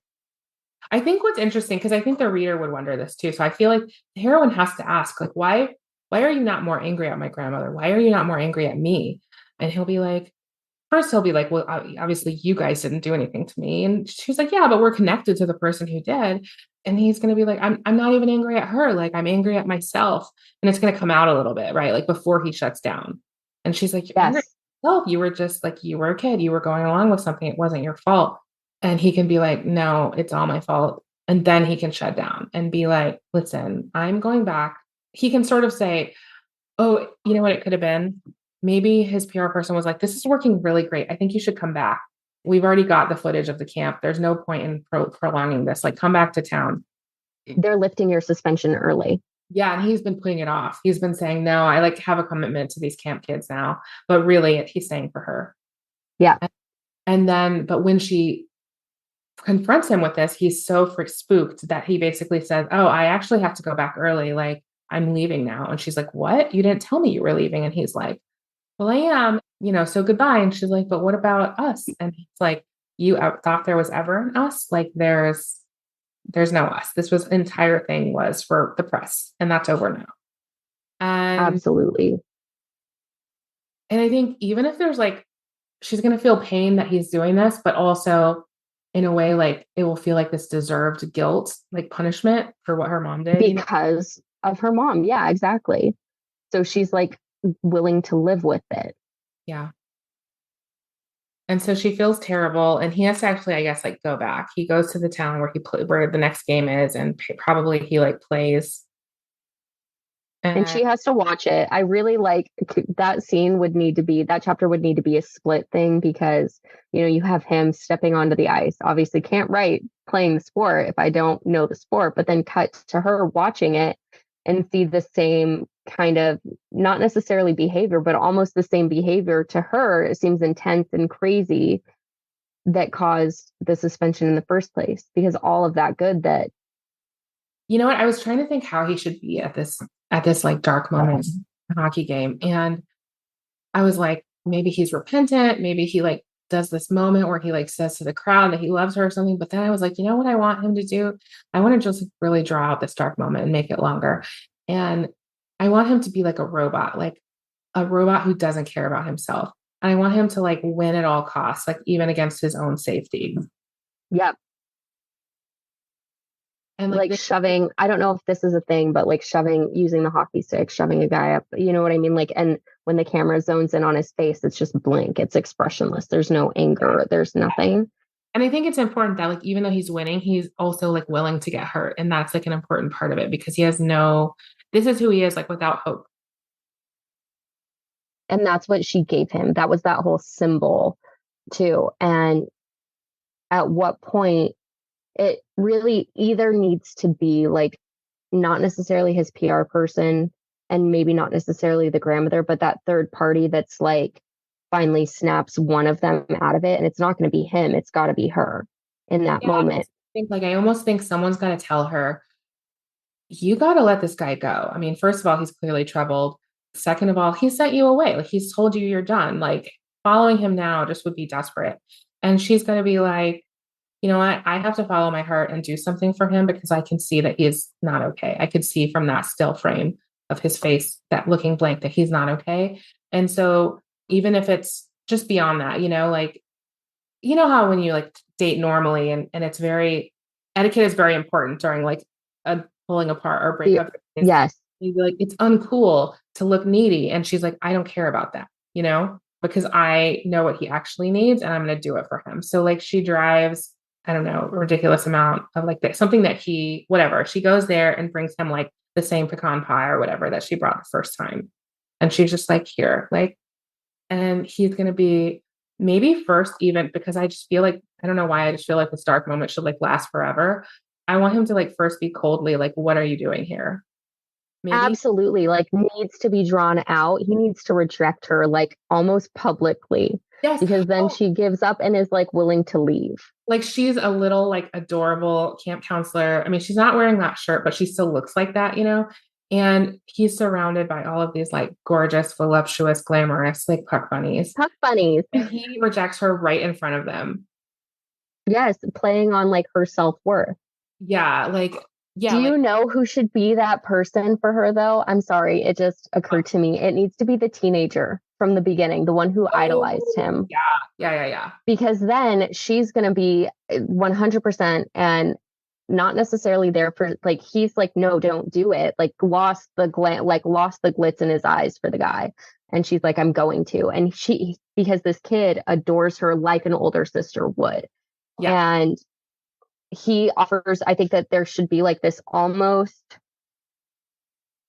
I think what's interesting, because I think the reader would wonder this too. So I feel like the heroine has to ask, like, why are you not more angry at my grandmother? Why are you not more angry at me? And he'll be like, first he'll be like, well, obviously you guys didn't do anything to me. And she's like, yeah, but we're connected to the person who did. And he's going to be like, I'm not even angry at her. Like I'm angry at myself. And it's going to come out a little bit, right? Like before he shuts down. And she's like, you're angry yes, at yourself. You were just like, you were a kid. You were going along with something. It wasn't your fault. And he can be like, no, it's all my fault. And then he can shut down and be like, listen, I'm going back. He can sort of say, oh, you know what it could have been? Maybe his PR person was like, this is working really great. I think you should come back. We've already got the footage of the camp. There's no point in prolonging this. Like, come back to town. They're lifting your suspension early. Yeah, and he's been putting it off. He's been saying, no, I like have a commitment to these camp kids now. But really, he's staying for her. Yeah. And then, but when she confronts him with this, he's so spooked that he basically says, oh, I actually have to go back early. Like, I'm leaving now. And she's like, what? You didn't tell me you were leaving. And he's like, well, I am, so goodbye. And she's like, but what about us? And he's like, you thought there was ever an us? Like, there's no us. This was entire thing was for the press, and that's over now. Absolutely. And I think even if there's like, she's going to feel pain that he's doing this, but also in a way, like it will feel like this deserved guilt, like punishment for what her mom did. Because of her mom. Yeah, exactly. So she's like willing to live with it. Yeah. And so she feels terrible, and he has to actually, I guess, like go back. He goes to the town where where the next game is, and probably he like plays. And she has to watch it. I really like that scene that chapter would need to be a split thing because, you have him stepping onto the ice. Obviously can't write playing the sport if I don't know the sport, but then cut to her watching it and see the same kind of, not necessarily behavior, but almost the same behavior to her. It seems intense and crazy that caused the suspension in the first place because all of that good that. You know what? I was trying to think how he should be at this like dark moment in a hockey game. And I was like, maybe he's repentant. Maybe he like does this moment where he like says to the crowd that he loves her or something. But then I was like, you know what I want him to do? I want to just really draw out this dark moment and make it longer. And I want him to be like a robot who doesn't care about himself. And I want him to like win at all costs, like even against his own safety. Yep. And like shoving, I don't know if this is a thing, but like using the hockey stick, shoving a guy up, you know what I mean? Like, and when the camera zones in on his face, it's just blank. It's expressionless. There's no anger. There's nothing. And I think it's important that like, even though he's winning, he's also like willing to get hurt. And that's like an important part of it because this is who he is, like without hope. And that's what she gave him. That was that whole symbol too. And at what point it really either needs to be like not necessarily his PR person and maybe not necessarily the grandmother, but that third party that's like finally snaps one of them out of it. And it's not going to be him. It's got to be her in that moment. I almost think someone's got to tell her, you got to let this guy go. I mean, first of all, he's clearly troubled. Second of all, he sent you away. Like he's told you you're done. Like following him now just would be desperate. And she's going to be like, you know what? I have to follow my heart and do something for him because I can see that he's not okay. I could see from that still frame of his face, that looking blank, that he's not okay. And so even if it's just beyond that, like, how when you like date normally and it's etiquette is very important during like a pulling apart or breakup. Yes. You'd be like, it's uncool to look needy. And she's like, I don't care about that, because I know what he actually needs and I'm going to do it for him. So like she drives, I don't know, a ridiculous amount of like something that whatever. She goes there and brings him like the same pecan pie or whatever that she brought the first time. And she's just like, here, like, and he's going to be maybe first even because I just feel like, I don't know why I just feel like this dark moment should like last forever. I want him to like first be coldly like, what are you doing here? Maybe. Absolutely. Like needs to be drawn out. He needs to reject her like almost publicly. Yes. Because then she gives up and is like willing to leave. Like she's a little like adorable camp counselor. I mean, she's not wearing that shirt, but she still looks like that, and he's surrounded by all of these like gorgeous, voluptuous, glamorous, like puck bunnies. Puck bunnies. And he rejects her right in front of them. Yes. Playing on like her self-worth. Yeah. Like, yeah. Do you know who should be that person for her though? I'm sorry. It just occurred to me. It needs to be the teenager from the beginning, the one who idolized him. Yeah. Because then she's going to be 100% and not necessarily there for like, he's like, no, don't do it. Like lost the glitz in his eyes for the guy. And she's like, I'm going to. And because this kid adores her like an older sister would. Yeah. And he offers, I think that there should be like this almost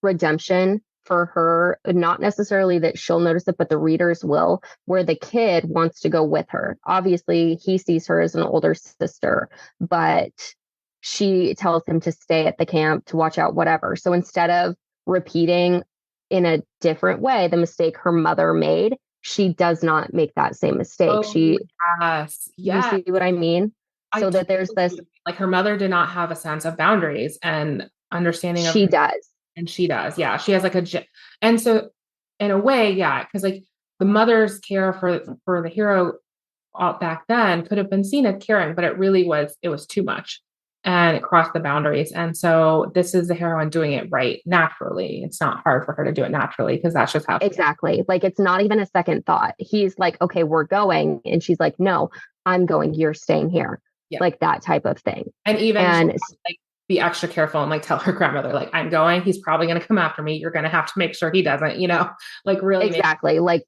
redemption for her, not necessarily that she'll notice it, but the readers will, where the kid wants to go with her. Obviously, he sees her as an older sister, but she tells him to stay at the camp, to watch out, whatever. So instead of repeating in a different way the mistake her mother made, she does not make that same mistake. Oh, yes. You Yes. see what I mean? I So that there's this, totally, like her mother did not have a sense of boundaries and understanding of, she does. and she does. Yeah. She has like and so in a way, yeah, because like the mother's care for the hero back then could have been seen as caring, but it was too much and it crossed the boundaries. And so this is the heroine doing it right naturally. It's not hard for her to do it naturally because that's just how she is. Exactly. Like it's not even a second thought. He's like, okay, we're going. And she's like, no, I'm going. You're staying here. Yeah. Like that type of thing. And even And like be extra careful and like tell her grandmother, like, I'm going, he's probably going to come after me. You're going to have to make sure he doesn't, like really exactly like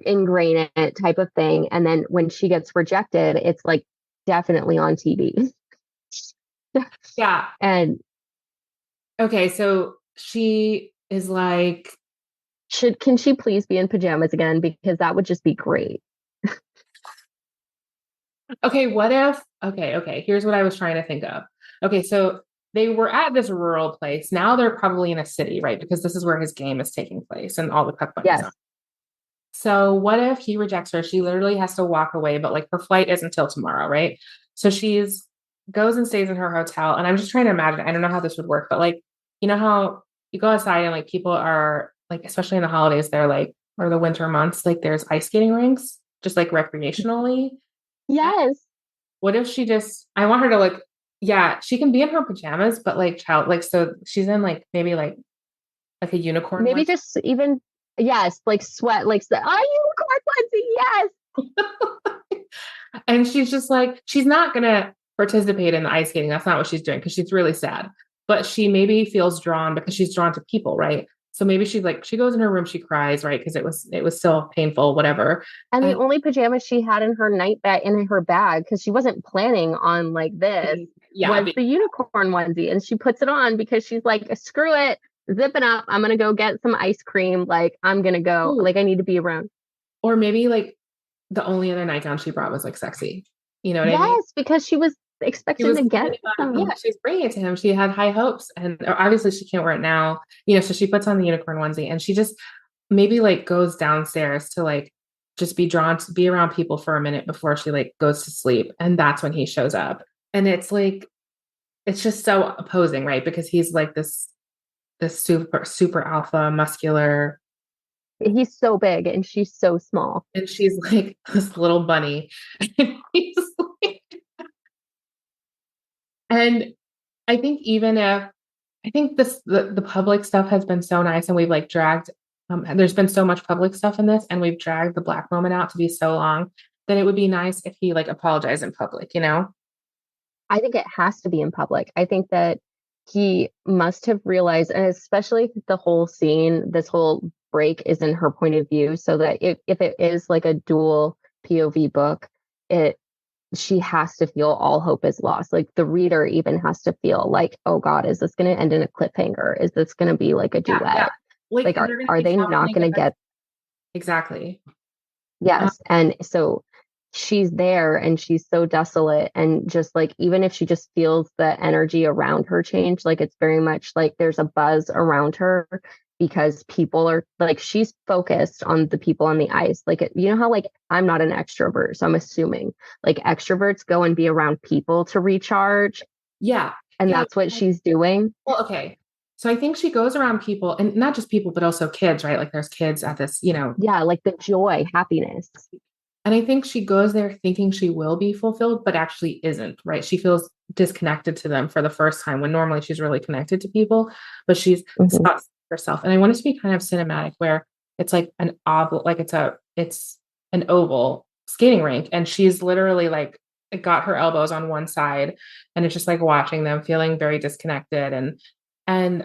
ingrain it type of thing. And then when she gets rejected, it's like definitely on TV. yeah. And Okay. So she is like, can she please be in pajamas again? Because that would just be great. okay, what if, okay, here's what I was trying to think of. Okay, so they were at this rural place. Now they're probably in a city, right? Because this is where his game is taking place and all the cup bunnies Yes. are. So what if he rejects her? She literally has to walk away, but like her flight isn't until tomorrow, right? So she's goes and stays in her hotel. And I'm just trying to imagine, I don't know how this would work, but like, you know how you go outside and like people are like, especially in the holidays, they're like, or the winter months, like there's ice skating rinks, just like recreationally. Yes. What if I want her to like, yeah, she can be in her pajamas, but like so she's in like, maybe like a unicorn Maybe one. just even, yes, like sweat, like, unicorn onesie, yes. And she's just like, she's not going to participate in the ice skating. That's not what she's doing because she's really sad. But she maybe feels drawn because she's drawn to people, right? So maybe she's like, she goes in her room, she cries, right? Because it was still painful, whatever. And the only pajamas she had in her in her bag, because she wasn't planning on like this, was the unicorn onesie. And she puts it on because she's like, screw it, zipping up. I'm gonna go get some ice cream. Like I'm gonna go. Ooh. Like I need to be around. Or maybe like the only other nightgown she brought was like sexy. You know what I mean? Yes, because she was expecting to get them. Yeah, she was bringing it to him. She had high hopes, and obviously she can't wear it now. So she puts on the unicorn onesie, and she just maybe like goes downstairs to like just be drawn to be around people for a minute before she like goes to sleep, and that's when he shows up. And it's like it's just so opposing, right? Because he's like this super alpha, muscular. He's so big, and she's so small, and she's like this little bunny. And he's like, and I think I think the public stuff has been so nice and we've like dragged, there's been so much public stuff in this and we've dragged the Black moment out to be so long that it would be nice if he like apologized in public. I think it has to be in public. I think that he must have realized, and especially the whole scene, this whole break is in her point of view, so that if it is like a dual POV book, she has to feel all hope is lost. Like the reader even has to feel like, oh God, is this going to end in a cliffhanger? Is this going to be like a duet? Yeah. Like are they not going to get exactly? Yes. And so she's there and she's so desolate, and just like even if she just feels the energy around her change, like it's very much like there's a buzz around her because people are like, she's focused on the people on the ice. Like you know how like I'm not an extrovert, so I'm assuming like extroverts go and be around people to recharge. Yeah. And that's what she's doing. Well, okay. So I think she goes around people, and not just people, but also kids, right? Like there's kids at this, Yeah, like the joy, happiness. And I think she goes there thinking she will be fulfilled, but actually isn't, right? She feels disconnected to them for the first time when normally she's really connected to people, but she's stopped herself. And I want it to be kind of cinematic where it's like an oval, like it's an oval skating rink. And she's literally like got her elbows on one side and it's just like watching them feeling very disconnected and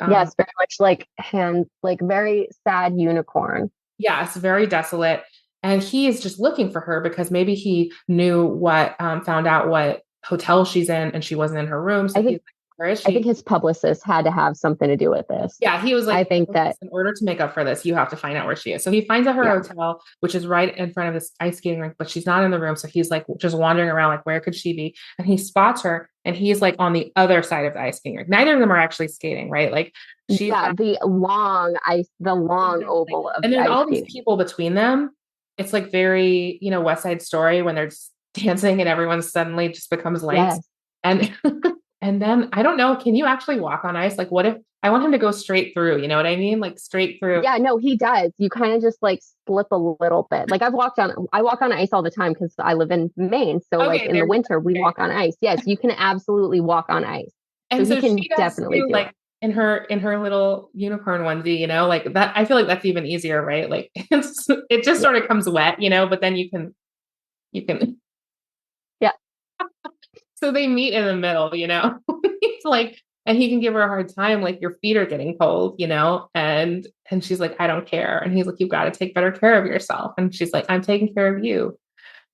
yes, very much like very sad unicorn. Yes, very desolate. And he is just looking for her because maybe he knew found out what hotel she's in and she wasn't in her room. So I he's think like, where is I think she? his publicist had to have something to do with this. Yeah, he was I like, think that, in order to make up for this, you have to find out where she is. So he finds out her yeah, hotel, which is right in front of this ice skating rink, but she's not in the room. So he's like just wandering around, like, where could she be? And he spots her, and he's like on the other side of the ice skating rink. Neither of them are actually skating, right? Like she's yeah, the long exactly. oval of And the there's ice all these skating. people between them. It's like very, West Side Story when they're just dancing and everyone suddenly just becomes lights. Yes. And and then I don't know, can you actually walk on ice? Like what if I want him to go straight through, you know what I mean? Like straight through. Yeah, no, he does. You kind of just like slip a little bit. Like I walk on ice all the time because I live in Maine. So like Okay, in there the you winter, we go. walk on ice. Yes, you can absolutely walk on ice. So And he so can she does definitely too, do it. like in her little unicorn onesie, like that. I feel like that's even easier, right? Like it just Yeah. sort of comes wet, but then you can. Yeah. So they meet in the middle. He's like, and he can give her a hard time, like your feet are getting cold. And she's like, I don't care. And he's like, you've got to take better care of yourself. And she's like, I'm taking care of you.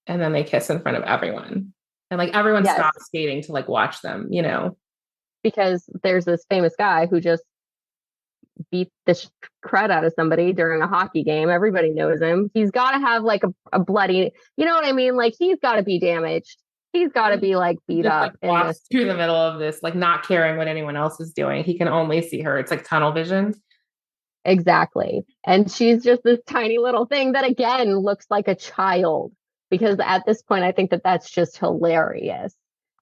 And then they kiss in front of everyone. And like everyone Yes. stops skating to like watch them. Because there's this famous guy who just beat the crud out of somebody during a hockey game. Everybody knows him. He's got to have like a bloody, you know what I mean? Like he's got to be damaged. He's got to be like beat Just like up in walks this. through the middle of this, like not caring what anyone else is doing. He can only see her. It's like tunnel vision. Exactly. And she's just this tiny little thing that again looks like a child because at this point, I think that that's just hilarious.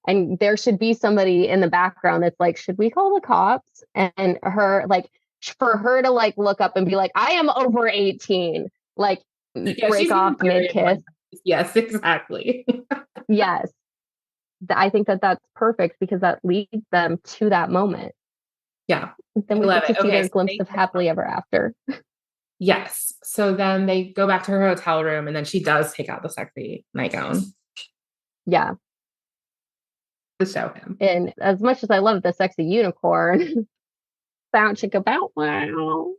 And there should be somebody in the background that's like, should we call the cops? And her, like, for her to like look up and be like, I am over 18, like Yeah, break she's off being mid very kiss. yes, exactly. Yes. I think that that's perfect because that leads them to that moment. Yeah, Then I we love get it. to see Okay, their so glimpse they of happily ever after. yes. So then they go back to her hotel room, and then she does take out the sexy nightgown Yeah. to show him. And as much as I love the sexy unicorn, bounce chicka bout wow.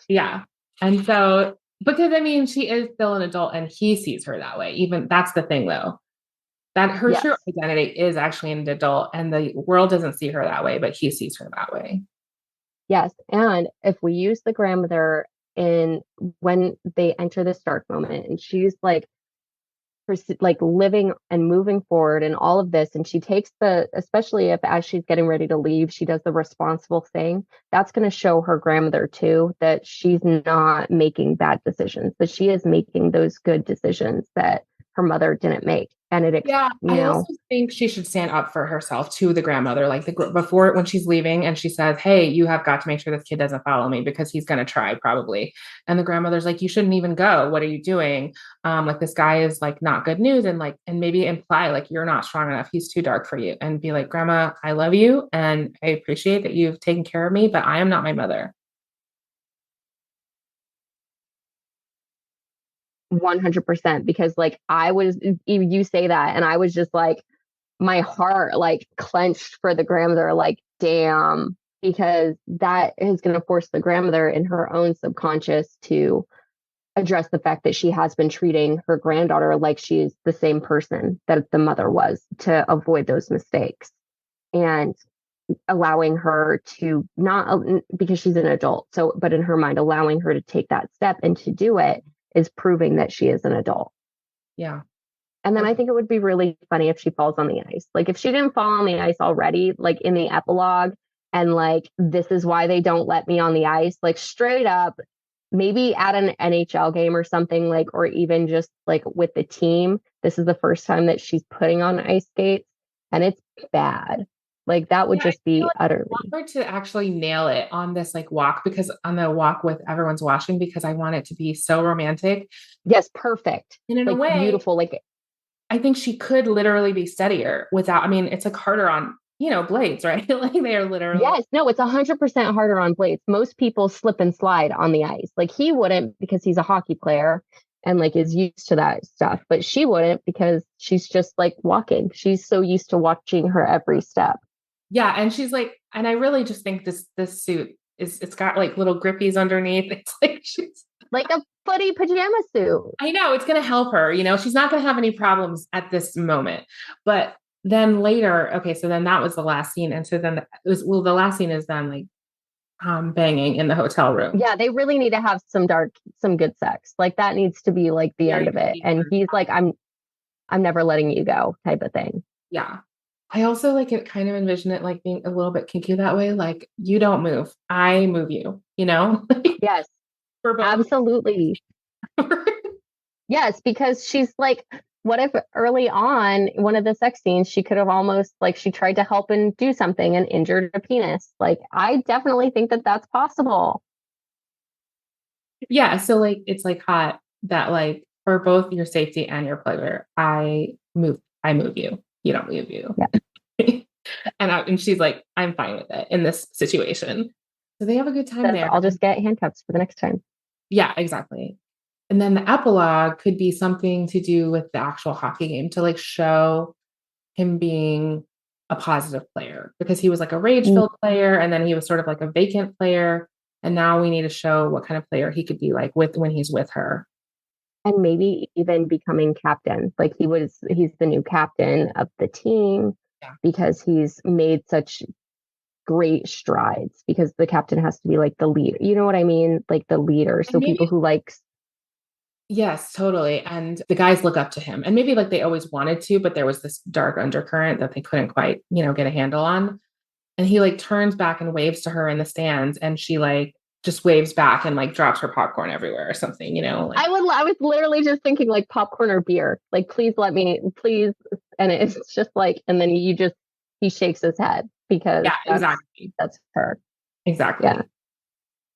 Yeah, and so because I mean, she is still an adult, and he sees her that way. Even that's the thing, though, that her true Yes. identity is actually an adult, and the world doesn't see her that way, but he sees her that way. Yes. And if we use the grandmother in when they enter this dark moment and she's like living and moving forward and all of this and she takes especially if as she's getting ready to leave she does the responsible thing, that's going to show her grandmother too that she's not making bad decisions, that she is making those good decisions that her mother didn't make. And Yeah, I also think she should stand up for herself to the grandmother, like before when she's leaving, and she says, "Hey, you have got to make sure this kid doesn't follow me because he's going to try probably." And the grandmother's like, "You shouldn't even go. What are you doing? Like this guy is like not good news," and maybe imply like you're not strong enough. He's too dark for you, and be like, "Grandma, I love you, and I appreciate that you've taken care of me, but I am not my mother." 100% because like I was you say that and I was just like my heart like clenched for the grandmother, like damn, because that is going to force the grandmother in her own subconscious to address the fact that she has been treating her granddaughter like she's the same person that the mother was to avoid those mistakes, and allowing her to not because she's an adult, so but in her mind allowing her to take that step and to do it is proving that she is an adult. Yeah. And then I Okay. think it would be really funny if she falls on the ice. Like if she didn't fall on the ice already, like in the epilogue, and like this is why they don't let me on the ice, like straight up, maybe at an NHL game or something, like, or even just like with the team. This is the first time that she's putting on ice skates and it's bad. Like that would Yeah, I just feel be like I utterly. want her to actually nail it on this like walk because on the walk with everyone's watching because I want it to be so romantic. Yes, perfect. And in a Like way, beautiful. Like I think she could literally be steadier without, I mean, it's like harder on blades, right? Like they are literally, yes, no, it's 100% harder on blades. Most people slip and slide on the ice. Like he wouldn't because he's a hockey player and like is used to that stuff, but she wouldn't because she's just like walking. She's so used to watching her every step. yeah. And she's like, and I really just think this suit it's got like little grippies underneath. It's like Like a footy pajama suit. I know it's going to help her. She's not going to have any problems at this moment. But then later, okay, so then that was the last scene. And so then the last scene is then like banging in the hotel room. Yeah, they really need to have some good sex. Like that needs to be like the end Very of it. deep. And he's like, I'm never letting you go type of thing. Yeah. I also like it kind of envision it like being a little bit kinky that way. Like you don't move, I move you, you know? Yes, For both. absolutely. Yes, because she's like, what if early on, one of the sex scenes, she could have almost like she tried to help and do something and injured a penis. Like, I definitely think that that's possible. Yeah. So like it's like hot that like for both your safety and your pleasure, I move you. You don't move you. Yeah, And she's like, I'm fine with it in this situation. So they have a good time says there. I'll just get handcuffs for the next time. Yeah, exactly. And then the epilogue could be something to do with the actual hockey game to like show him being a positive player because he was like a rage Mm, filled player and then he was sort of like a vacant player. And now we need to show what kind of player he could be like with when he's with her. and maybe even becoming captain. Like he's the new captain of the team Yeah. because he's made such great strides because the captain has to be like the leader. You know what I mean? Like the leader. And So maybe people who like yes, totally. And the guys look up to him. And maybe like they always wanted to, but there was this dark undercurrent that they couldn't quite, get a handle on. And he like turns back and waves to her in the stands and she like just waves back and like drops her popcorn everywhere or something, like I was literally just thinking like popcorn or beer. Like, please let me, please. And it's just like, and then he shakes his head because yeah, exactly. that's her. Exactly. Yeah.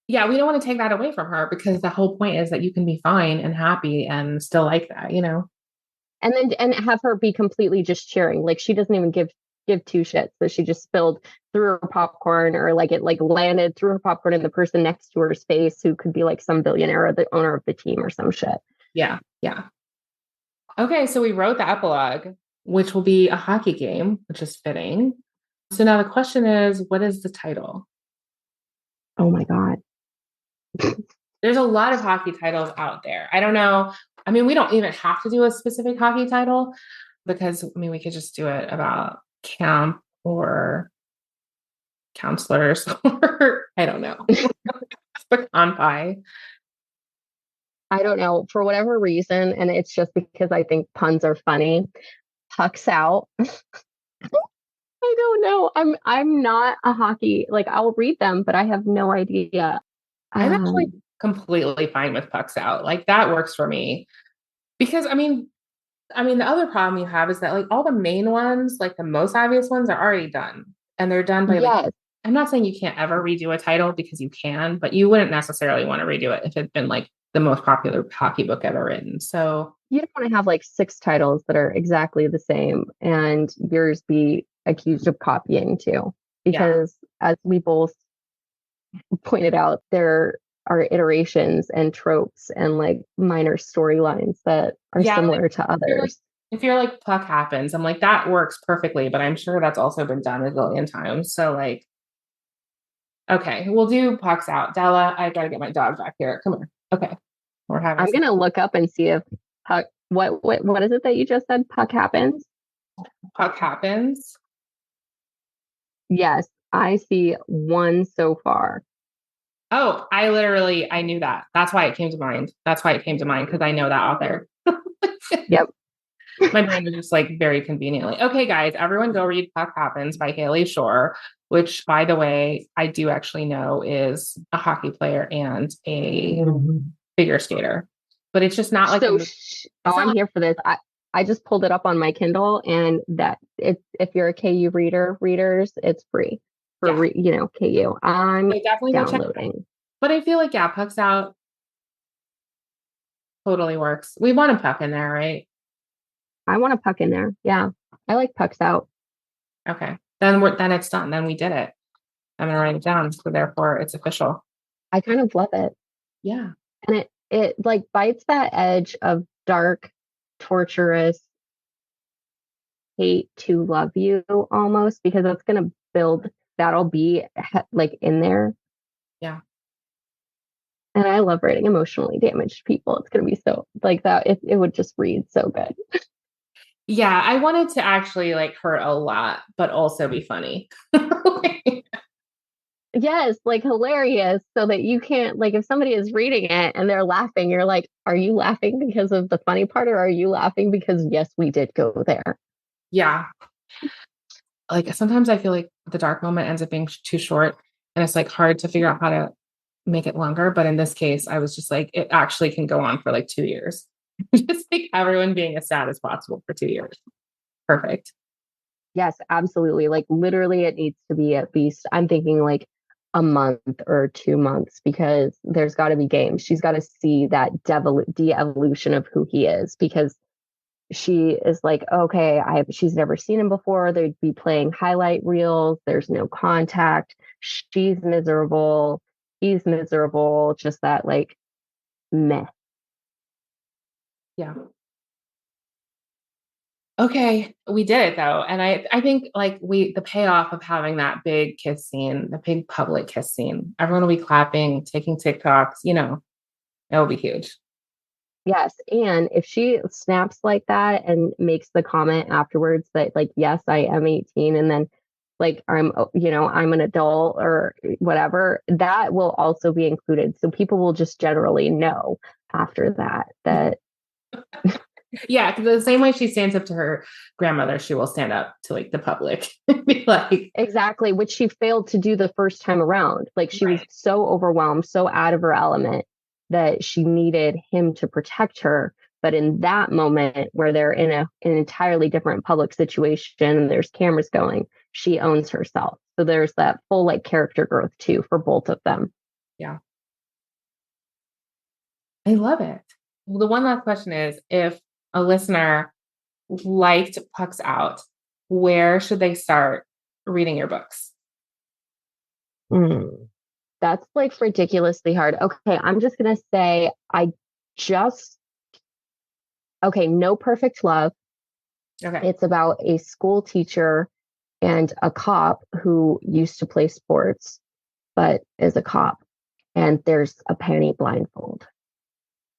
Yeah, we don't want to take that away from her because the whole point is that you can be fine and happy and still like that. And have her be completely just cheering. Like she doesn't even give two shits that she just spilled through her popcorn or like it like landed through her popcorn in the person next to her's face who could be like some billionaire or the owner of the team or some shit. Yeah. Yeah. Okay, so we wrote the epilogue, which will be a hockey game, which is fitting. So now the question is, what is the title? Oh my God. There's a lot of hockey titles out there. I don't know. I mean, we don't even have to do a specific hockey title because we could just do it about camp or counselors or I don't know. Pecan pie. I don't know for whatever reason, and it's just because I think puns are funny. Pucks out. I don't know. I'm not a hockey like I'll read them, but I have no idea. I'm actually Um, completely fine with pucks out. Like that works for me. Because the other problem you have is that like all the main ones, like the most obvious ones are already done. And they're done by like yes, I'm not saying you can't ever redo a title because you can, but you wouldn't necessarily want to redo it if it'd been like the most popular hockey book ever written. So you don't want to have like six titles that are exactly the same and yours be accused of copying too. yeah. Because as we both pointed out, there are iterations and tropes and like minor storylines that are Yeah. similar to others. If you're like puck happens, I'm like, that works perfectly, but I'm sure that's also been done a billion times. So like, okay, we'll do pucks out. Della, I gotta get my dog back here. Come here. Okay. We're having I'm gonna look up and see if puck what is it that you just said? Puck happens? puck happens. Yes, I see one so far. Oh, I knew that. That's why it came to mind. That's why it came to mind because I know that author. Yep. My brain was just like very conveniently. Okay, guys, everyone go read Puck Happens by Haley Shore, which, by the way, I do actually know is a hockey player and a figure skater. But it's just not like So, I'm not here for this. I just pulled it up on my Kindle, and that it's if you're a KU readers, it's free for yeah. KU. I'm So definitely go check it out. downloading. But I feel like yeah, Pucks Out totally works. We want a puck in there, right? I want a puck in there. Yeah, I like pucks out. Okay. Then it's done. Then we did it. I'm gonna write it down. So therefore it's official. I kind of love it, Yeah. and it like bites that edge of dark, torturous hate to love you almost because that's gonna build. That'll be like in there. Yeah. And I love writing emotionally damaged people. It's going to be so like that. It would just read so good. Yeah, I wanted to actually like hurt a lot, but also be funny. Yes, like hilarious, so that you can't, like, if somebody is reading it and they're laughing, you're like, are you laughing because of the funny part, or are you laughing because yes, we did go there? Yeah. Like sometimes I feel like the dark moment ends up being too short and it's like hard to figure out how to make it longer. But in this case, I was just like, it actually can go on for like 2 years. Just like everyone being as sad as possible for 2 years. Perfect. Yes, absolutely. Like literally it needs to be at least, I'm thinking like a month or 2 months, because there's got to be games. She's got to see that de-evolution of who he is, because she is like, okay, she's never seen him before. They'd be playing highlight reels. There's no contact. She's miserable. He's miserable. Just that like meh. Yeah. Okay, we did it though. And I think like the payoff of having that big kiss scene, the big public kiss scene, everyone will be clapping, taking TikToks, it will be huge. Yes. And if she snaps like that and makes the comment afterwards that, like, yes, I am 18, and then like I'm an adult or whatever, that will also be included. So people will just generally know after that. Yeah, because the same way she stands up to her grandmother, she will stand up to like the public and be like, Exactly, which she failed to do the first time around. Like she was right. so overwhelmed, so out of her element, that she needed him to protect her. But in that moment where they're in an entirely different public situation and there's cameras going, she owns herself. So there's that full like character growth too for both of them. Yeah, I love it. Well, the one last question is if a listener liked Pucks Out, where should they start reading your books? Mm, that's like ridiculously hard. Okay, I'm just gonna say just okay, No Perfect Love. Okay. It's about a school teacher and a cop who used to play sports but is a cop. And there's a penny blindfold,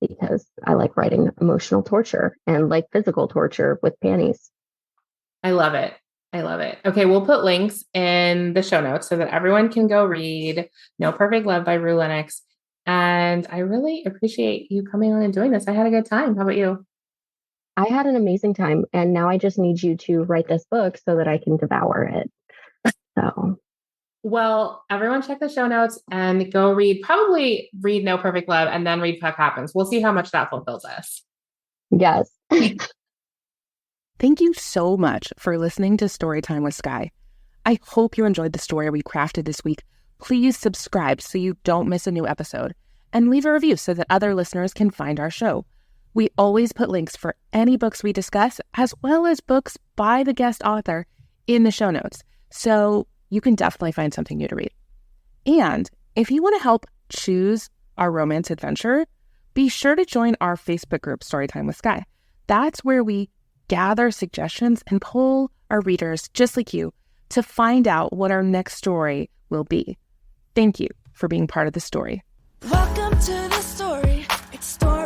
because I like writing emotional torture and like physical torture with panties. I love it. I love it. Okay, we'll put links in the show notes so that everyone can go read No Perfect Love by Rue Lennox. And I really appreciate you coming on and doing this. I had a good time. How about you? I had an amazing time, and now I just need you to write this book so that I can devour it. So, Well, everyone check the show notes and go probably read No Perfect Love and then read Puck Happens. We'll see how much that fulfills us. yes. Thank you so much for listening to Storytime with Skye. I hope you enjoyed the story we crafted this week. Please subscribe so you don't miss a new episode, and leave a review so that other listeners can find our show. We always put links for any books we discuss, as well as books by the guest author, in the show notes, so you can definitely find something new to read. And if you want to help choose our romance adventure, be sure to join our Facebook group, Storytime with Skye. That's where we gather suggestions and poll our readers, just like you, to find out what our next story will be. Thank you for being part of the story. Welcome to the story. It's story